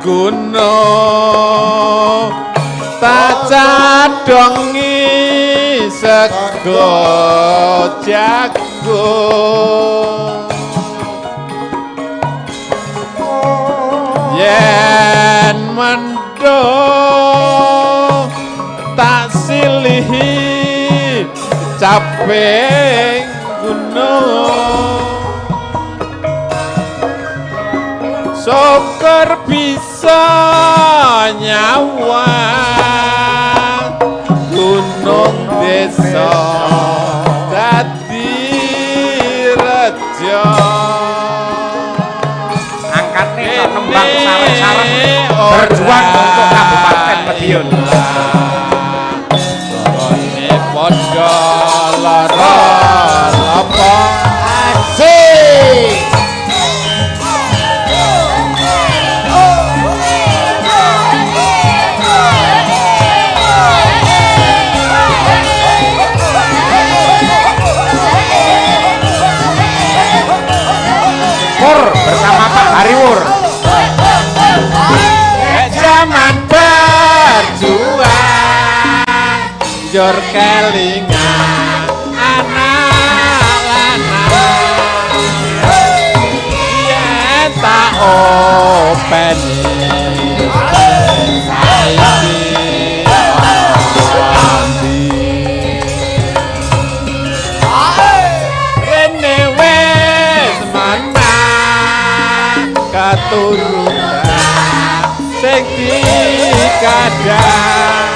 gunung tak cadongi sego jagung yen mendung tak silihi caping gunung syukur bisa nyawa gunung desa dadi reja angkatnya nembang sareng-sareng berjuang untuk Kabupaten Madiun. Ini podo lara apa Asik. Bersama Pak Hariwur. Zaman berjuang njur kelingan anak lanang yen tak openi saiki rene wis menang keturunan sing dikadhang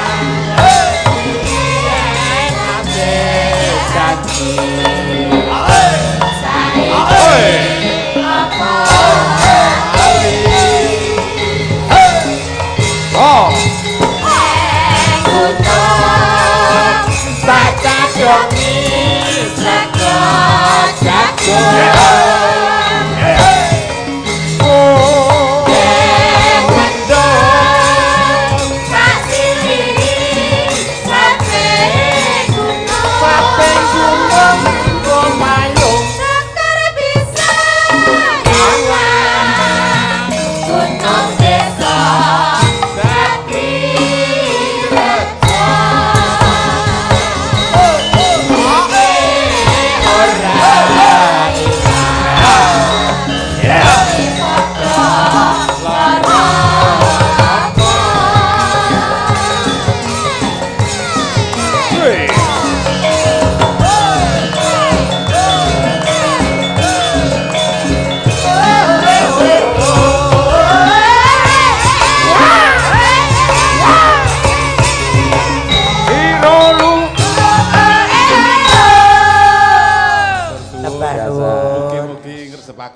yen ate janji oh tak cadongi sego jagung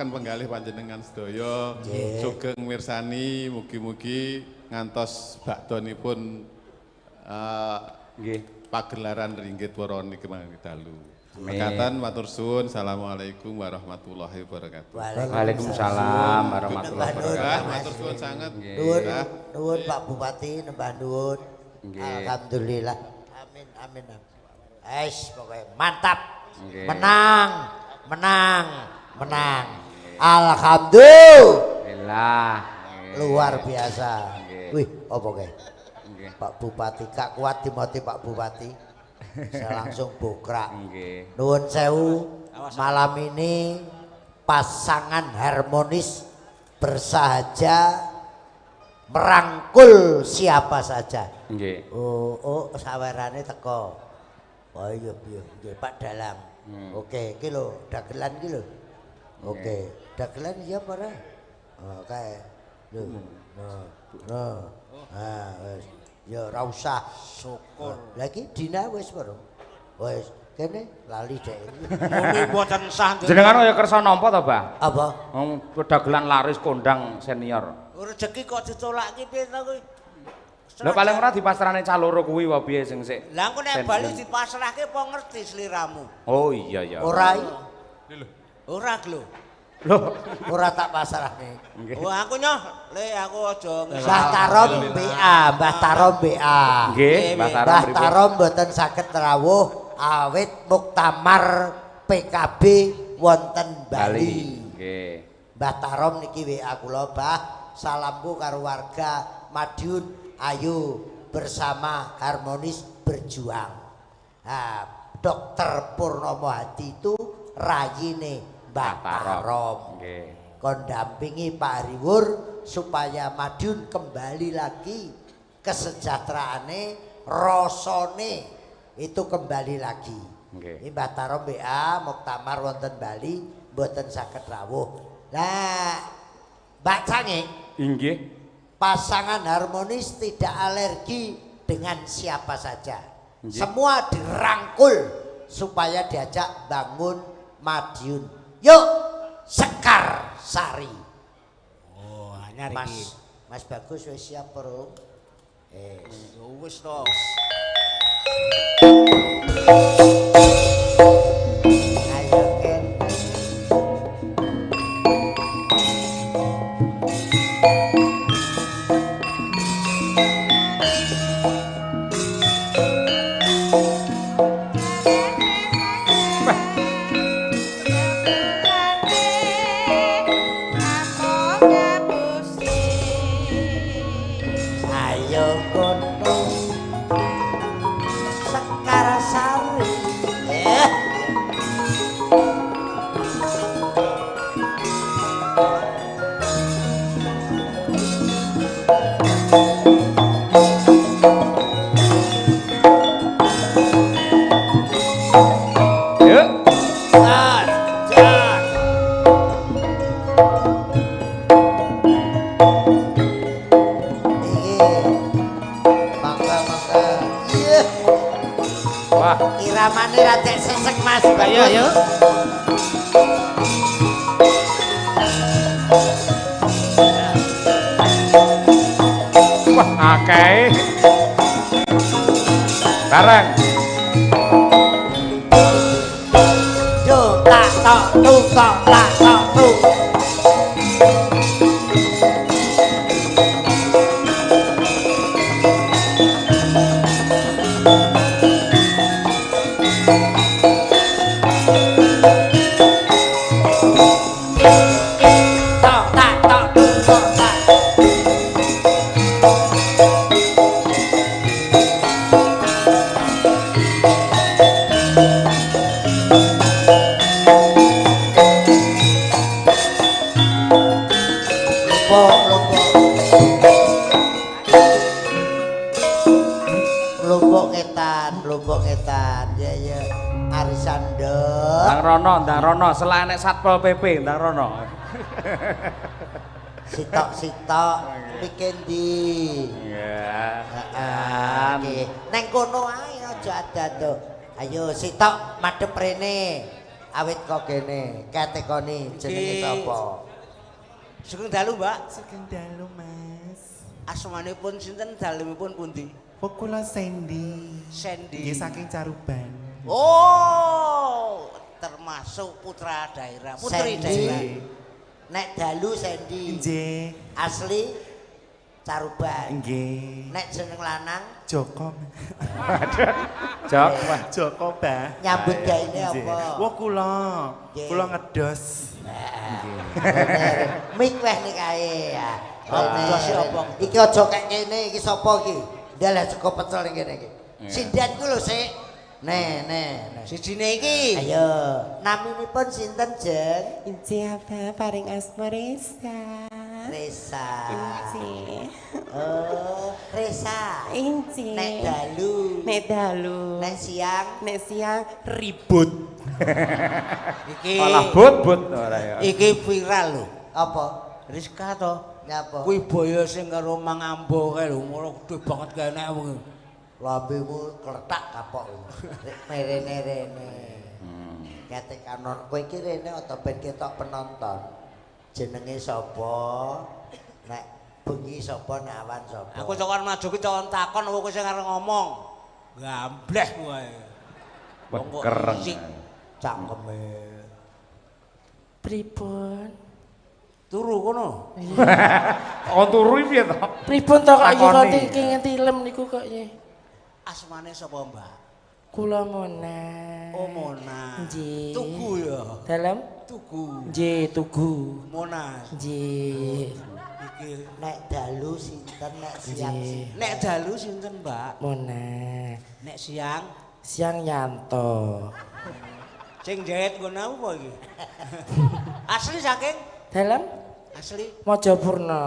penggalih panjenengan sedaya sugeng mirsani mugi-mugi ngantos bakdonipun nggih pagelaran ringgit para niki dalu. Mekaten matur suwun. Assalamualaikum warahmatullahi wabarakatuh. Waalaikumsalam warahmatullahi wabarakatuh. Matur suwun sangat. Nuwun Pak Bupati nembah nuwun. Alhamdulillah. Amin amin. Pokoknya mantap. Menang. Alhamdulillah. Luar biasa. Wih, apa kayak? Pak Bupati gak kuat dimoti Pak Bupati. Saya langsung bokrak. Nuwun sewu, malam ini pasangan harmonis bersahaja merangkul siapa saja. Oh, sawerane teko. Oh iya, Pak Dalang. Oke, iki lho, dagelan iki lho. Oke, dagelan iya para. Oke. Lho. Wis. Ya ora usah syukur. Lagi dina wis baru. Wis kene lali dhek iki. Mumi mboten sah. Jenengan kaya kersa nampa to, Mbah? Apa? Dagelan laris kondang senior. Rezeki kok ditolak iki piye to kuwi? Lha paling ora dipasrahne cah loro kuwi wae piye sing sik. Lah engko nek bali dipasrahke apa ngerti sliramu? Oh iya ya. Ora. Ora lho. Loh, ora tak pasrahne. Oh aku nyoh, aku aja Mbah Tarom BA, Mbah Tarom BA. Nggih, Mbah Tarom. Mbah Tarom mboten saged rawuh awit muktamar PKB wonten Bali. Nggih. Mbah Tarom niki WA kula, Mbah. Salamku karo warga Madiun, ayo bersama harmonis berjuang. Dokter Purnomo Hadi itu rayine Mbah Tarom. Kon dampingi Pak Hariwur supaya Madiun kembali lagi kesejahteraane, rasane itu kembali lagi. Ini Mbah Tarom BA muktamar wonten Bali mboten saged rawuh. Lah Mbak Cange, inggih. Pasangan harmonis tidak alergi dengan siapa saja. Semua dirangkul supaya diajak bangun Madiun. Yuk, Sekar Sari. Oh, anyar iki. Mas Bagus wis siap, Bro. Wis to. Ayo, Ken. Iramane ra cek sesek Mas. Ayo ayo. Wah, akeh. Bareng. Yo tak tok tu tok tak tok tu. Ndang Rono, selain nek Satpol PP Ndang Rono. Sitok-sitok bikin di. Iya. Heeh. Neng kono ae aja ada. Ayo sitok madhep rene. Awit kok kene. Katekoni jenenge sapa? Sugeng dalu, Mbak. Sugeng dalu, Mas. Asmanipun sinten, dalemipun pundi? Kula Sandy. Sandy. Nggih saking Caruban. Oh, termasuk putra daerah, putri daerah. Nek dalu Sandy. Nggih. Asli Caruban. Nggih. Nek jeneng lanang Joko. Joko, Bah. nyambut gaine apa? Wah kula ngedos. Mik weh nek kae ya. Ngedos apa? Iki aja kek kene iki sapa iki? Ndalah sego pecel ning kene iki. Sindan ku lho sik. Nih. Sijine iki. Ayo, naminipun sinten, Jeng? Inci apa paring asma Resa. Resa. Inci. Oh, Resa. Inci. Nek dalu. Nek siang ribut. Iki malah but ora ya. Iki viral lho. apa? Rizka to. Nyapa? Kuwi boyo sing karo Mang Ambo kae lho, ngono gedhe banget kene wong. Lambemu kletak kapok. Merene-rene. Kate kanon kowe iki rene utawa ben ketok penonton. Jenenge sapa? Nek bengi sapa nek awan sapa? Aku cokon maju ki cokon takon kowe sing arep ngomong. Gambleh wae. Kereng. Cangkeme. Pripun? Turu kono. Oh turu piye to? Pripun to kok yo Takoni. iki ngetilem niku kok ye. Asmane sapa, Mbak? Kula Mona. Oh, Mona. Nggih. Tugu ya. Dalem? Tugu. Nggih, tugu. Monas. Nggih. Iki Nek dalu sinten nek siang sinten? nek dalu sinten, Mbak? Mona. Nek siang Siang Yanto. sing jahit ngono apa iki? Asli saking Dalem? asli. Mojopurno.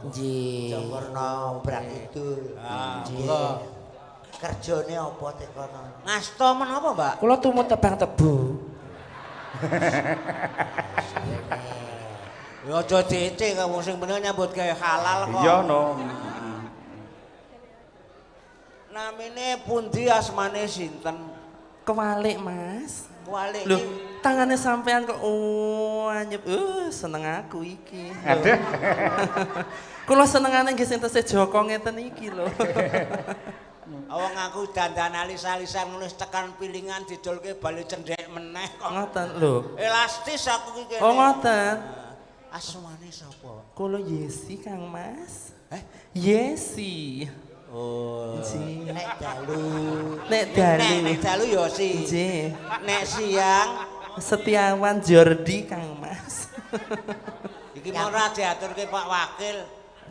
Nggih. Jawarna Brang Kidul. Kula Kerjane apa teh kono? ngasta menapa, Mbak? Kula tumut tebang tebu. Ya aja dicek kamu sing bener nyambut gawe halal kok. Iya no. Namine pundi asmane sinten? Kewalik, Mas. Kualik Loh, iki tangannya sampean kok anyep. Seneng aku iki. Ada. Kula senengane nggih sing tesih Joko ngeten iki lho. wong aku dandan alis-alisan ngono tekan pilingan didolke bali cendhek meneh kok. Ngoten lho. Elastis aku iki kene. Oh ngoten. Asmane sapa? Kula Yesi Kang Mas. Yesi. Oh. Nggih. Nek dalu. Nek dalu. Nek dalu ya si. Nggih. Nek siang Setiawan Jordi Kang Mas. iki mau ora diaturke Pak Wakil.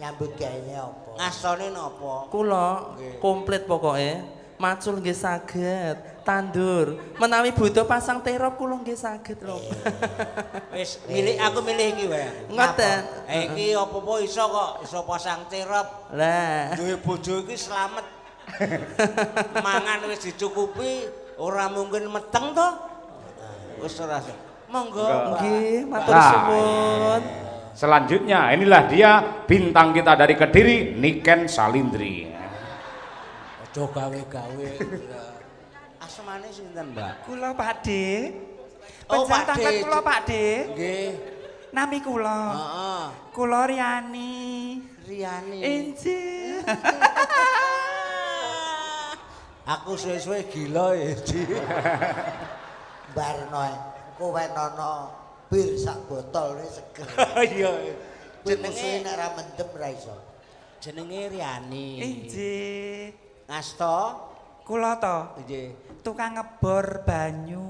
Nyambut gaene apa? Ngastane napa? Kula komplit pokoke. Macul nggih saged, tandur. Menawi butuh pasang terop kula nggih saged lho. Wis milih aku milih iki wae. Ngoten. Iki apa-apa iso kok iso pasang terop. Lah, Duwe bojo iki slamet. Mangan wis dicukupi, ora mungkin meteng to. Wis ora. Monggo. nggih, matur Nah, suwun. Selanjutnya inilah dia bintang kita dari Kediri, Niken Salindri. Aja gawe-gawe. Asmane sinten, Mbak? Kula Pakde. Oh, Panjenengan Pakde. tanglet kula Pakde. Nggih. Nami kula. Heeh. Kula Riani. Riani. Injil. Aku suwe-suwe gila ya, Di. Barno kowe nono bir sak botol ini seger. Iya. Jenenge nek ra mendem ra iso. Jenenge Riani. Injil. Ngasta? Kula to. Nggih. Tukang ngebor banyu.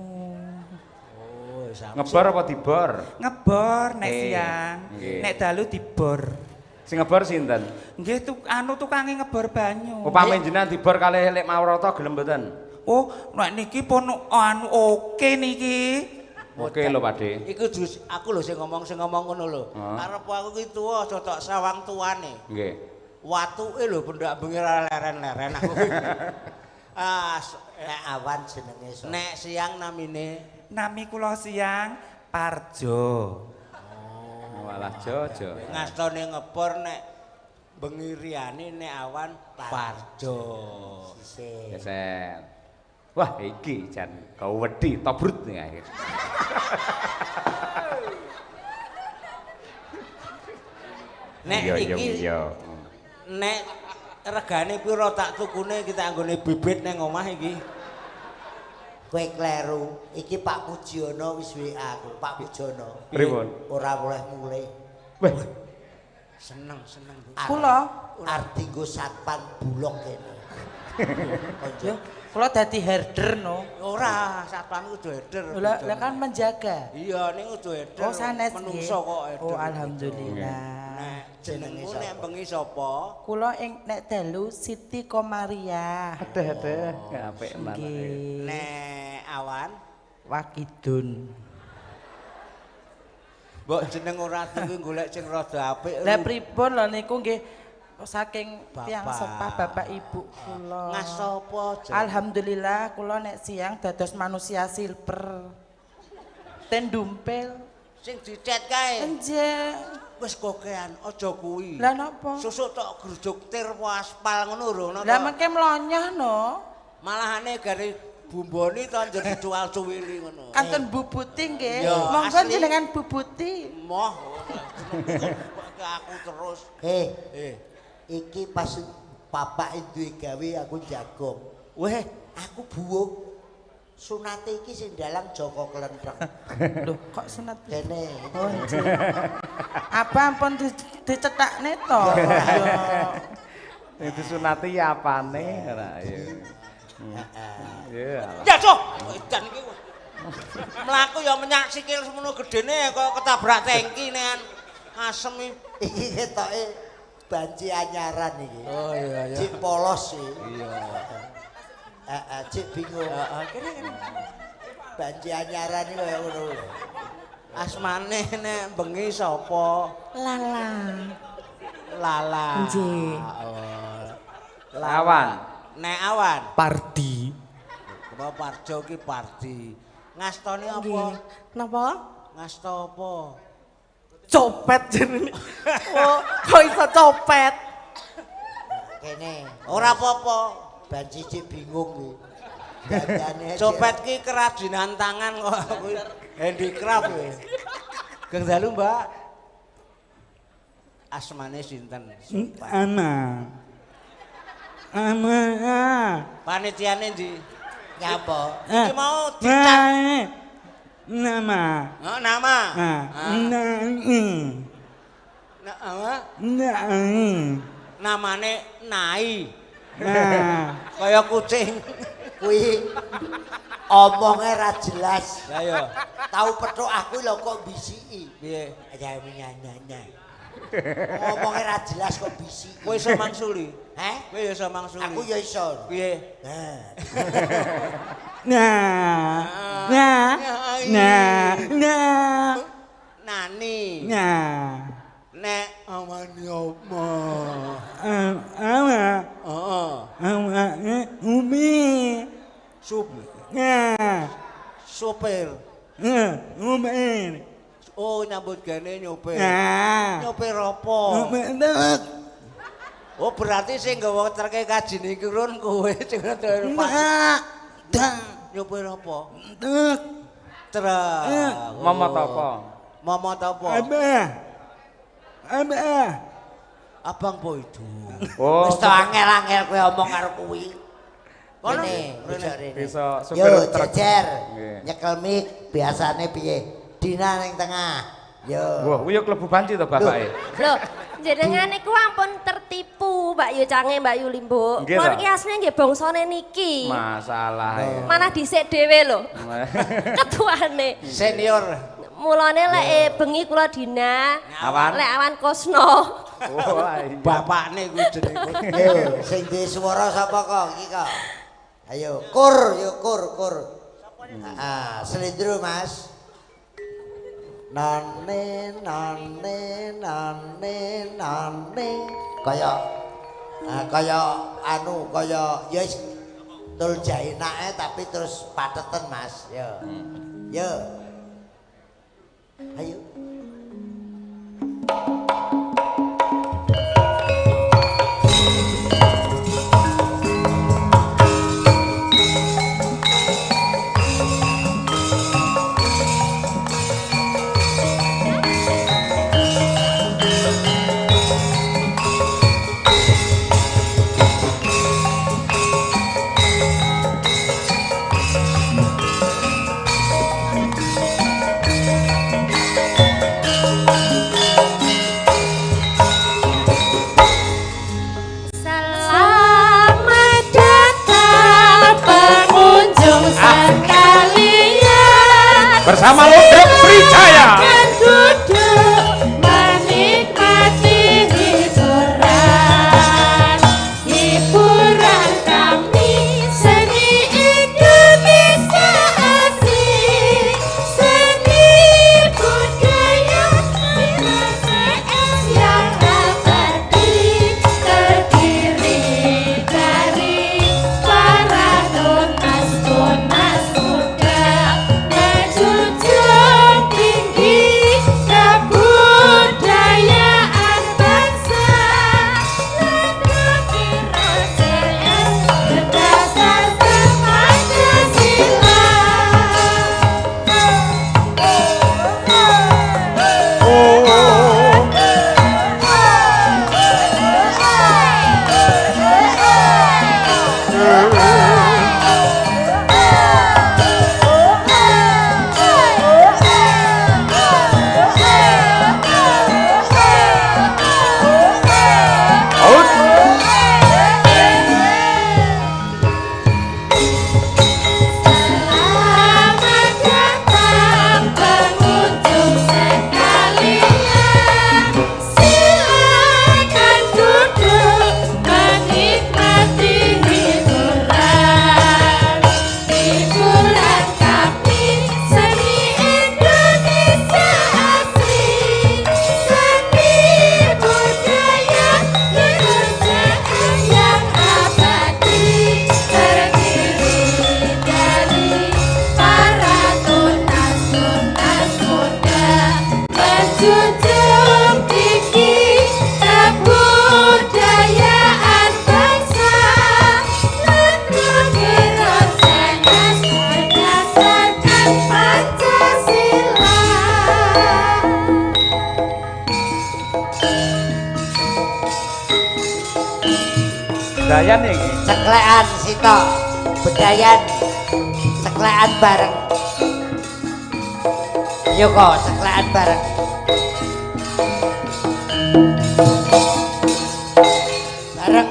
Oh, Ngebor apa dibor? Ngebor nek Eh, siang. nggih. Nek dalu dibor. Sing ngebor sinten? Nggih tukange ngebor banyu. Upami jenengan dibor kalih Lek Mawrata gelem mboten? Oh, nek niki pun oke niki. Oke lho Pakde. Iku aku lho sing ngomong ngono lho. Karepku aku ki tuwa aja tok sawang tuane. Nggih. Watuke lho pendak bengi leren-leren aku. Nek awan jenenge sapa? Nek siang namine Nami kula siang Parjo. Walah Jojo. ngastane ngebor nek bengi Riani nek awan Parjo. Sisih. Geser. Wah iki jan kau wedi tobrut nih akhir. Nek iki iya. nek regane pira tak tukune kita anggone bibit nang omah iki. Kowe kleru. Iki Pak Mujiono wis WA aku, Pak Mujiono. Pripun? Ora boleh mulai. Weh, Seneng. Kula arti nggo satpan bulog kene. yo kula dadi herder no. Ora, satpam kudu heder. Lah kan menjaga. Iya, ning kudu heder. Oh sanes menungso kok heder. Oh alhamdulillah. Jenengmu nek bengi sapa? Kula ing nek dalu Siti Komaria. Aduh, apik banget. Nggih. Nek awan Wakidun. mbok jeneng ora kuwi golek sing rada apik. Lah pripun lho niku nggih saking Bapak. tiyang sepah bapak ibu kula. Ngas sapa? Alhamdulillah kula nek siang dados manusia silver. Ten dumpel. Sing dicet kae. Nggih. Wis kokean aja kuwi. Lah napa? Susuk tok grujuk tir po aspal ngono lho. Lah mengke mlonyoh no. Malahane gare bumboni to njer dicual cuwili ngono. Kanten bubuti nggih. Ya, Monggo asli. jenengan bubuti. Moh. Aku terus. Iki pas bapak duwe gawe aku jagong. Weh, Aku buwuh. Sunate iki sing dalang Joko Klentheng. Loh, kok sunat Kene. Oh, nggih. Apa ampun dicetakne to? Itu sunati ya apane ora ya. Ya. ya cok. Edan iki. Mlaku ya menyak sikil semono gedene kok ketabrak tangki nean. Asem iki. Iki ketoke banci anyaran iki. Oh iya iya. Cik polos sih. Iya. Cik bingung. Kene. Banci anyaran iki kaya ngono. Asmane nek bengi sapa? Lala. Lala. Nggih. Awan. Nek awan. Pardi. Apa Parjo ki Pardi. Ngastone apa? Nggih. Napa? Ngasta apa? Copet jenenge. Oh, kok iso copet? Kene. Ora apa-apa. Banci cik bingung iki. Dandane Copet ki kerajinan tangan kok kuwi handicraft kuwi. Geng dalu, Mbak. Asmane sinten? Ana. Panitiane ndi? nyapa? Iki mau dicat. Nama. Oh, nama. Namane Nai. Kaya kucing. Kuwi omonge ra jelas. Lah ya. Tahu petuk aku lho kok bisiki. Piye? Ya nyanya. Omonge ra jelas kok bisiki. Kowe iso mangsuli? Heh? Kowe iso mangsuli? Aku ya iso. Piye? Nani. Nek amane apa? Umi. Supir. Umi. Oh, nyambut gane nyopir. Nah. Nyopir apa? Oh, berarti sing nggawa treke kaji niki run kowe sing ndelok Pak. Nyopir apa? Truk. Momot apa? Momot apa? Abang Boydu. Oh, Wis to angel-angel kowe omong karo kuwi. Kono Rene. bisa Yo supir truk. jejer. Nggih. Nyekel mic biasane piye? Dina ning tengah. Yo. Wah, kuwi yo klebu banci to bapake. Lho, jenengan niku ampun tertipu, Mbak Yu Cange, Mbak Yu Limbo. Nggih, Kula Ta. iki asline nggih bangsane niki. Masalah ya. Mana dhisik dhewe lho. Ketuane. senior. Mulane lek bengi kula dina, Awan. lek awan kosno. Oh, iya. Bapakne kuwi jenenge. Yo, sing duwe swara sapa kok iki kok? Ayo, kur, yo kur. Selindro Mas. Nane. Kaya anu, kaya ya wis tul jainake tapi terus pateten Mas. Yo. Ayo. bersama Ludruk Trijaya. Bedayan iki. Ceklekan sito. Bedayan. Ceklekan bareng. Ayo kok ceklekan bareng. Bareng.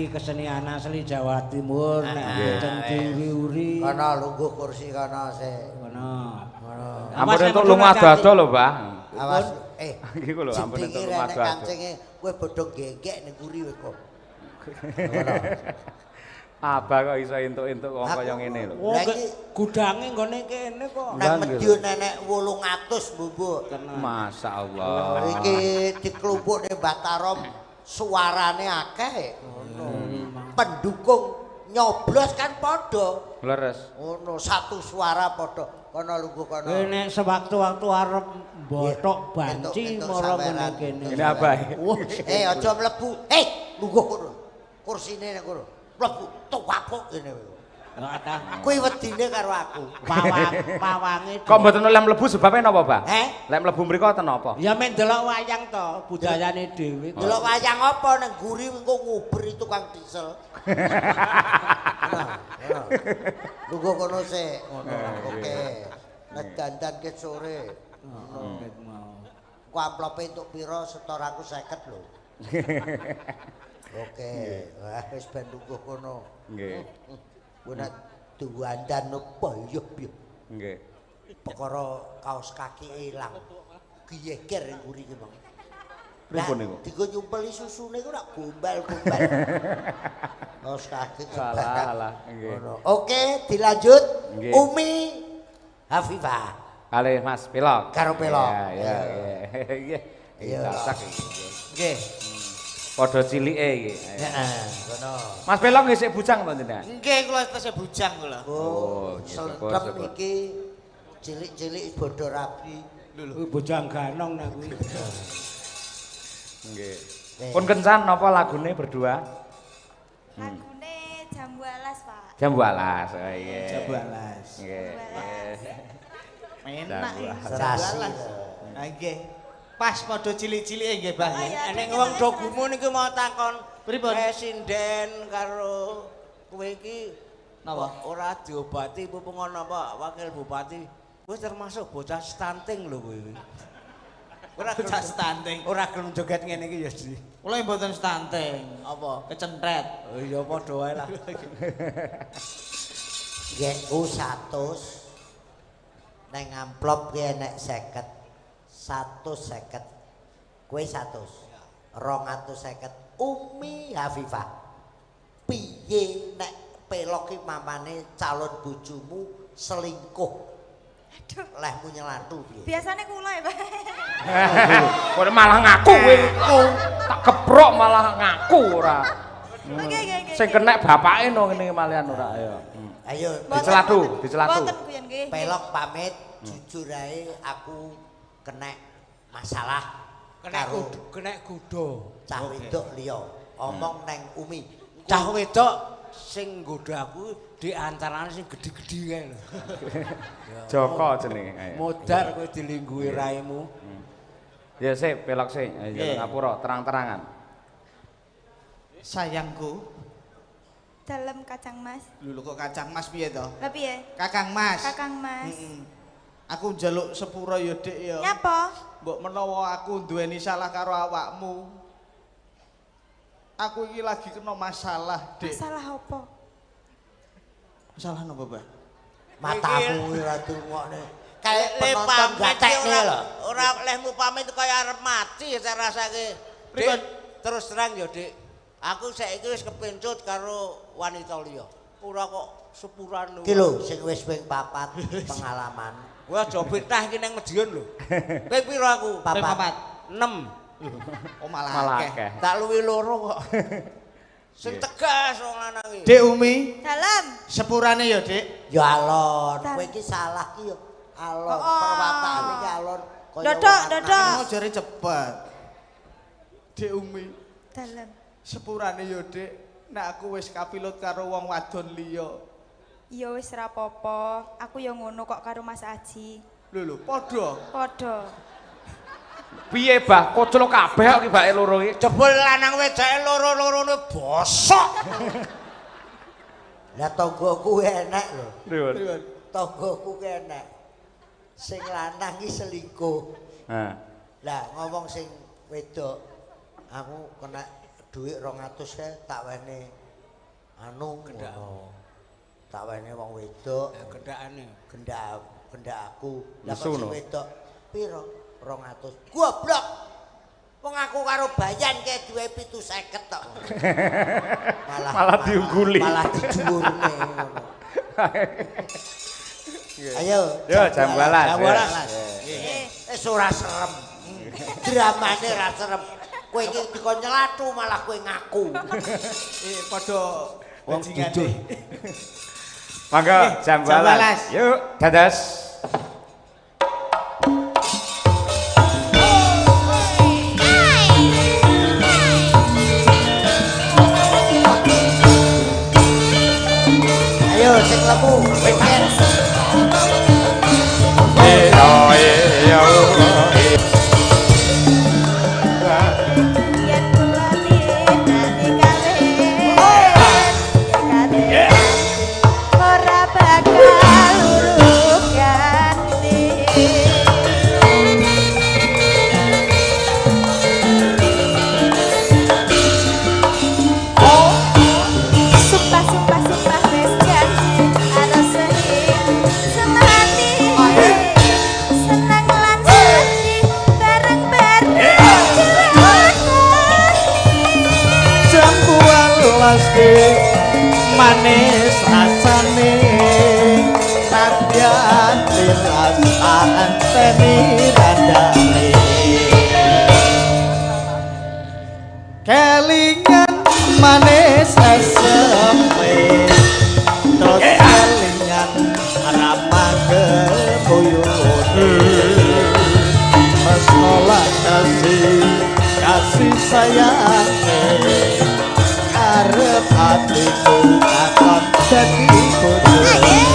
Kesenian asli Jawa Timur nek mboten diwiuri. Kana lungguh kursi kana sik. Kana. Ampun entuk lunga ado lho, Mbah. Awas iki lho ampun entuk lunga ado. Kancinge kowe bodho gegek ning guri kowe kok. Abah kok iso entuk-entuk wong kaya ngene lho. Lah iki gudange nggone kene kok. Nang Medion nenek 800 mbok. Masyaallah. Iki diklumpukne Batarom suarane akeh ngono. Pendukung nyoblos kan padha. Leres. Ngono, satu suara padha. Kono lungguh kono. Nek sewaktu-waktu arep botok banci mara kene. Ini apa? Aja mlebu. Lungguh kono. Kursine nek kono. Mlebu tuwapuk kene kowe. Kuwi wedine karo aku. Pawange. Kok mboten oleh mlebu sebabe napa, Pak? Lek mlebu mriku ten apa? Ya men delok wayang to, budayane dhewe. Delok wayang apa nang guri engko nguberi tukang diesel. Lungguh kono sik, ngono. Oke. Nek dandan ke sore. Ngono. Ku amplope entuk pira setor aku 50 lho. Oke. Wah wis ben lungguh kono. Nggih. Ku nek duwandan apa ya piye? Nggih. Perkara kaos kaki ilang. Giyeger ning guri ki, Bang. Pripun niku? Digo nyumpeli susune ku nak gombal-gombal. Kaos kaki salah, nggih. Oke, dilanjut. Umi Hafifah. Kalih Mas Pilok. Karo Pilok. Iya. Iya. Cocok iki. Nggih. Padha cilike iki. Heeh, ngono. Mas Pelok nggih sik bujang to jenengan? Nggih kula tesih bujang kula. Oh, selendem iki cilik-cilik bodho rabi. Lho, bojang ganong nak kuwi. Nggih. Pun kencan napa lagune berdua? Lagune Jambu Alas, Pak. Jambu Alas. Oh iya. Jambu Alas. Nggih. Enak iki. Serasi. Ha nggih. Pas padha cilik-cilike nggih, Bang. Nek wong do gumun iki mau takon pripun? Presiden karo kowe iki napa? Ora diobati pupungan apa wakil bupati. Kowe termasuk bocah stunting lho kowe. Ora bocah stunting. Ora gelem joget ngene iki ya, Di. Kula mboten stunting. Apa? Kecentret. Oh iya padha wae lah. Nggih, 100. Neng amplop ki enek 50. 150. Kowe 100. 250. Umi Hafifah. Piye nek Pelok ki mamane calon bojomu selingkuh? Aduh. Lehmu nyelatu piye? Biasane kula ya, Pak. Kok malah ngaku kowe. Tak keprok malah ngaku ora. Nggih. Sing kenek bapake no ngene malian ora ayo. Ayo dicelatu. Mboten kuyen nggih. Pelok pamit jujur ae aku kena masalah kena kudo. Cah wedok liya omong neng Umi. Cah wedok sing nggodha aku di antarane sing gedhi-gedhi kae lho. Joko jenenge. Modar kowe dilingguhi raimu. Ya sik, Pelok sik. Ayo ngapura terang-terangan. Sayangku. Dalem Kacang Mas. Lho kok Kacang Mas piye to? Lah piye? Kakang Mas. Kakang Mas. Aku njaluk sepura ya, Dik ya. Nyapa? Mbok menawa aku duweni salah karo awakmu. Aku iki lagi kena masalah, Dik. Masalah apa? Masalah napa, Mbak? Matamu ora tungokne. Kayak penonton gatekne lho. Ora lehmu pamit kaya arep mati cara rasake. Dik, terus terang ya, Dik. Aku saiki wis kepencut karo wanita liya. Ora kok sepuran. Ki lho sing wis ping 4 pengalaman. Wah, aja fitnah iki nang Medion lho. Ping pira aku? 4. 6. Oh malah akeh. Tak luwi loro kok. Sing tegas wong lanang iki. Dik Umi. Dalem. Sepurane ya, Dik. Ya alon, kowe iki salah ki ya alon, perwatane ki alon. Dodok. Jare cepet. Dik Umi. Dalem. Sepurane ya, Dik. Nek aku wis kapilut karo wong wadon liya. Ya wis ra apa-apa. Aku ya ngono kok karo Mas Aji. Lho, padha. Padha. Piye, Bah? Koclok kabeh kok tibake loro iki. Jebul lanang wedake loro-lorone bosok. Lah tanggoku enek lho. Pripun? Tanggoku enek. Sing lanang iki selingkuh. Heeh. Lah ngomong sing wedok aku kena duit 200 kae tak wene anu ngono. Tak wene wong wedok Gendakane. Gendak aku. Lah Nesu kok sing no. wedok piro? 200. Goblok. Wong aku karo bayan kae duwe 750 tok. Malah diungguli. Malah dijuwurne ngono. Ayo. Yo Jambu Alas. Wis ora serem. Dramane ora serem. Kowe iki dikon nyelatu malah kowe ngaku. Padha wong bajingane. Mangga Jambu Alas. Yuk, dados. Ayo sing lebu, pikir. Manis rasane nadyan dirasaan teni randane Kelly manis esempe terus kelingan ramah kebuyute mesnola kasih sayang arep hatiku akan jadi bodoh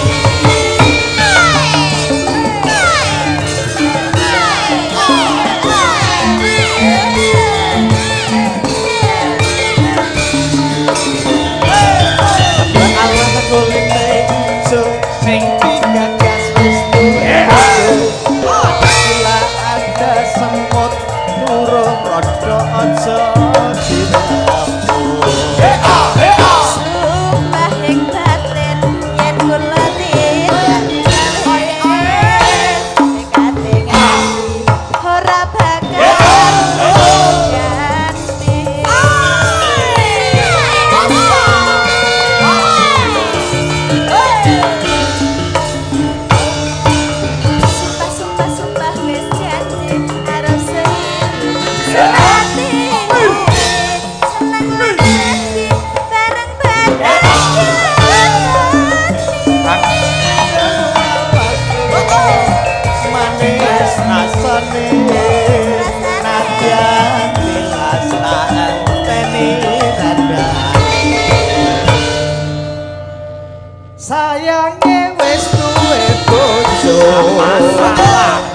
sayangnya wis duwe bojo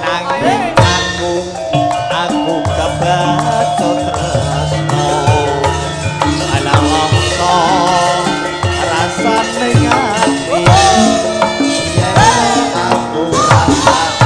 nanging aku kebacut tresno ana mongso rasane ngati yen aku rasa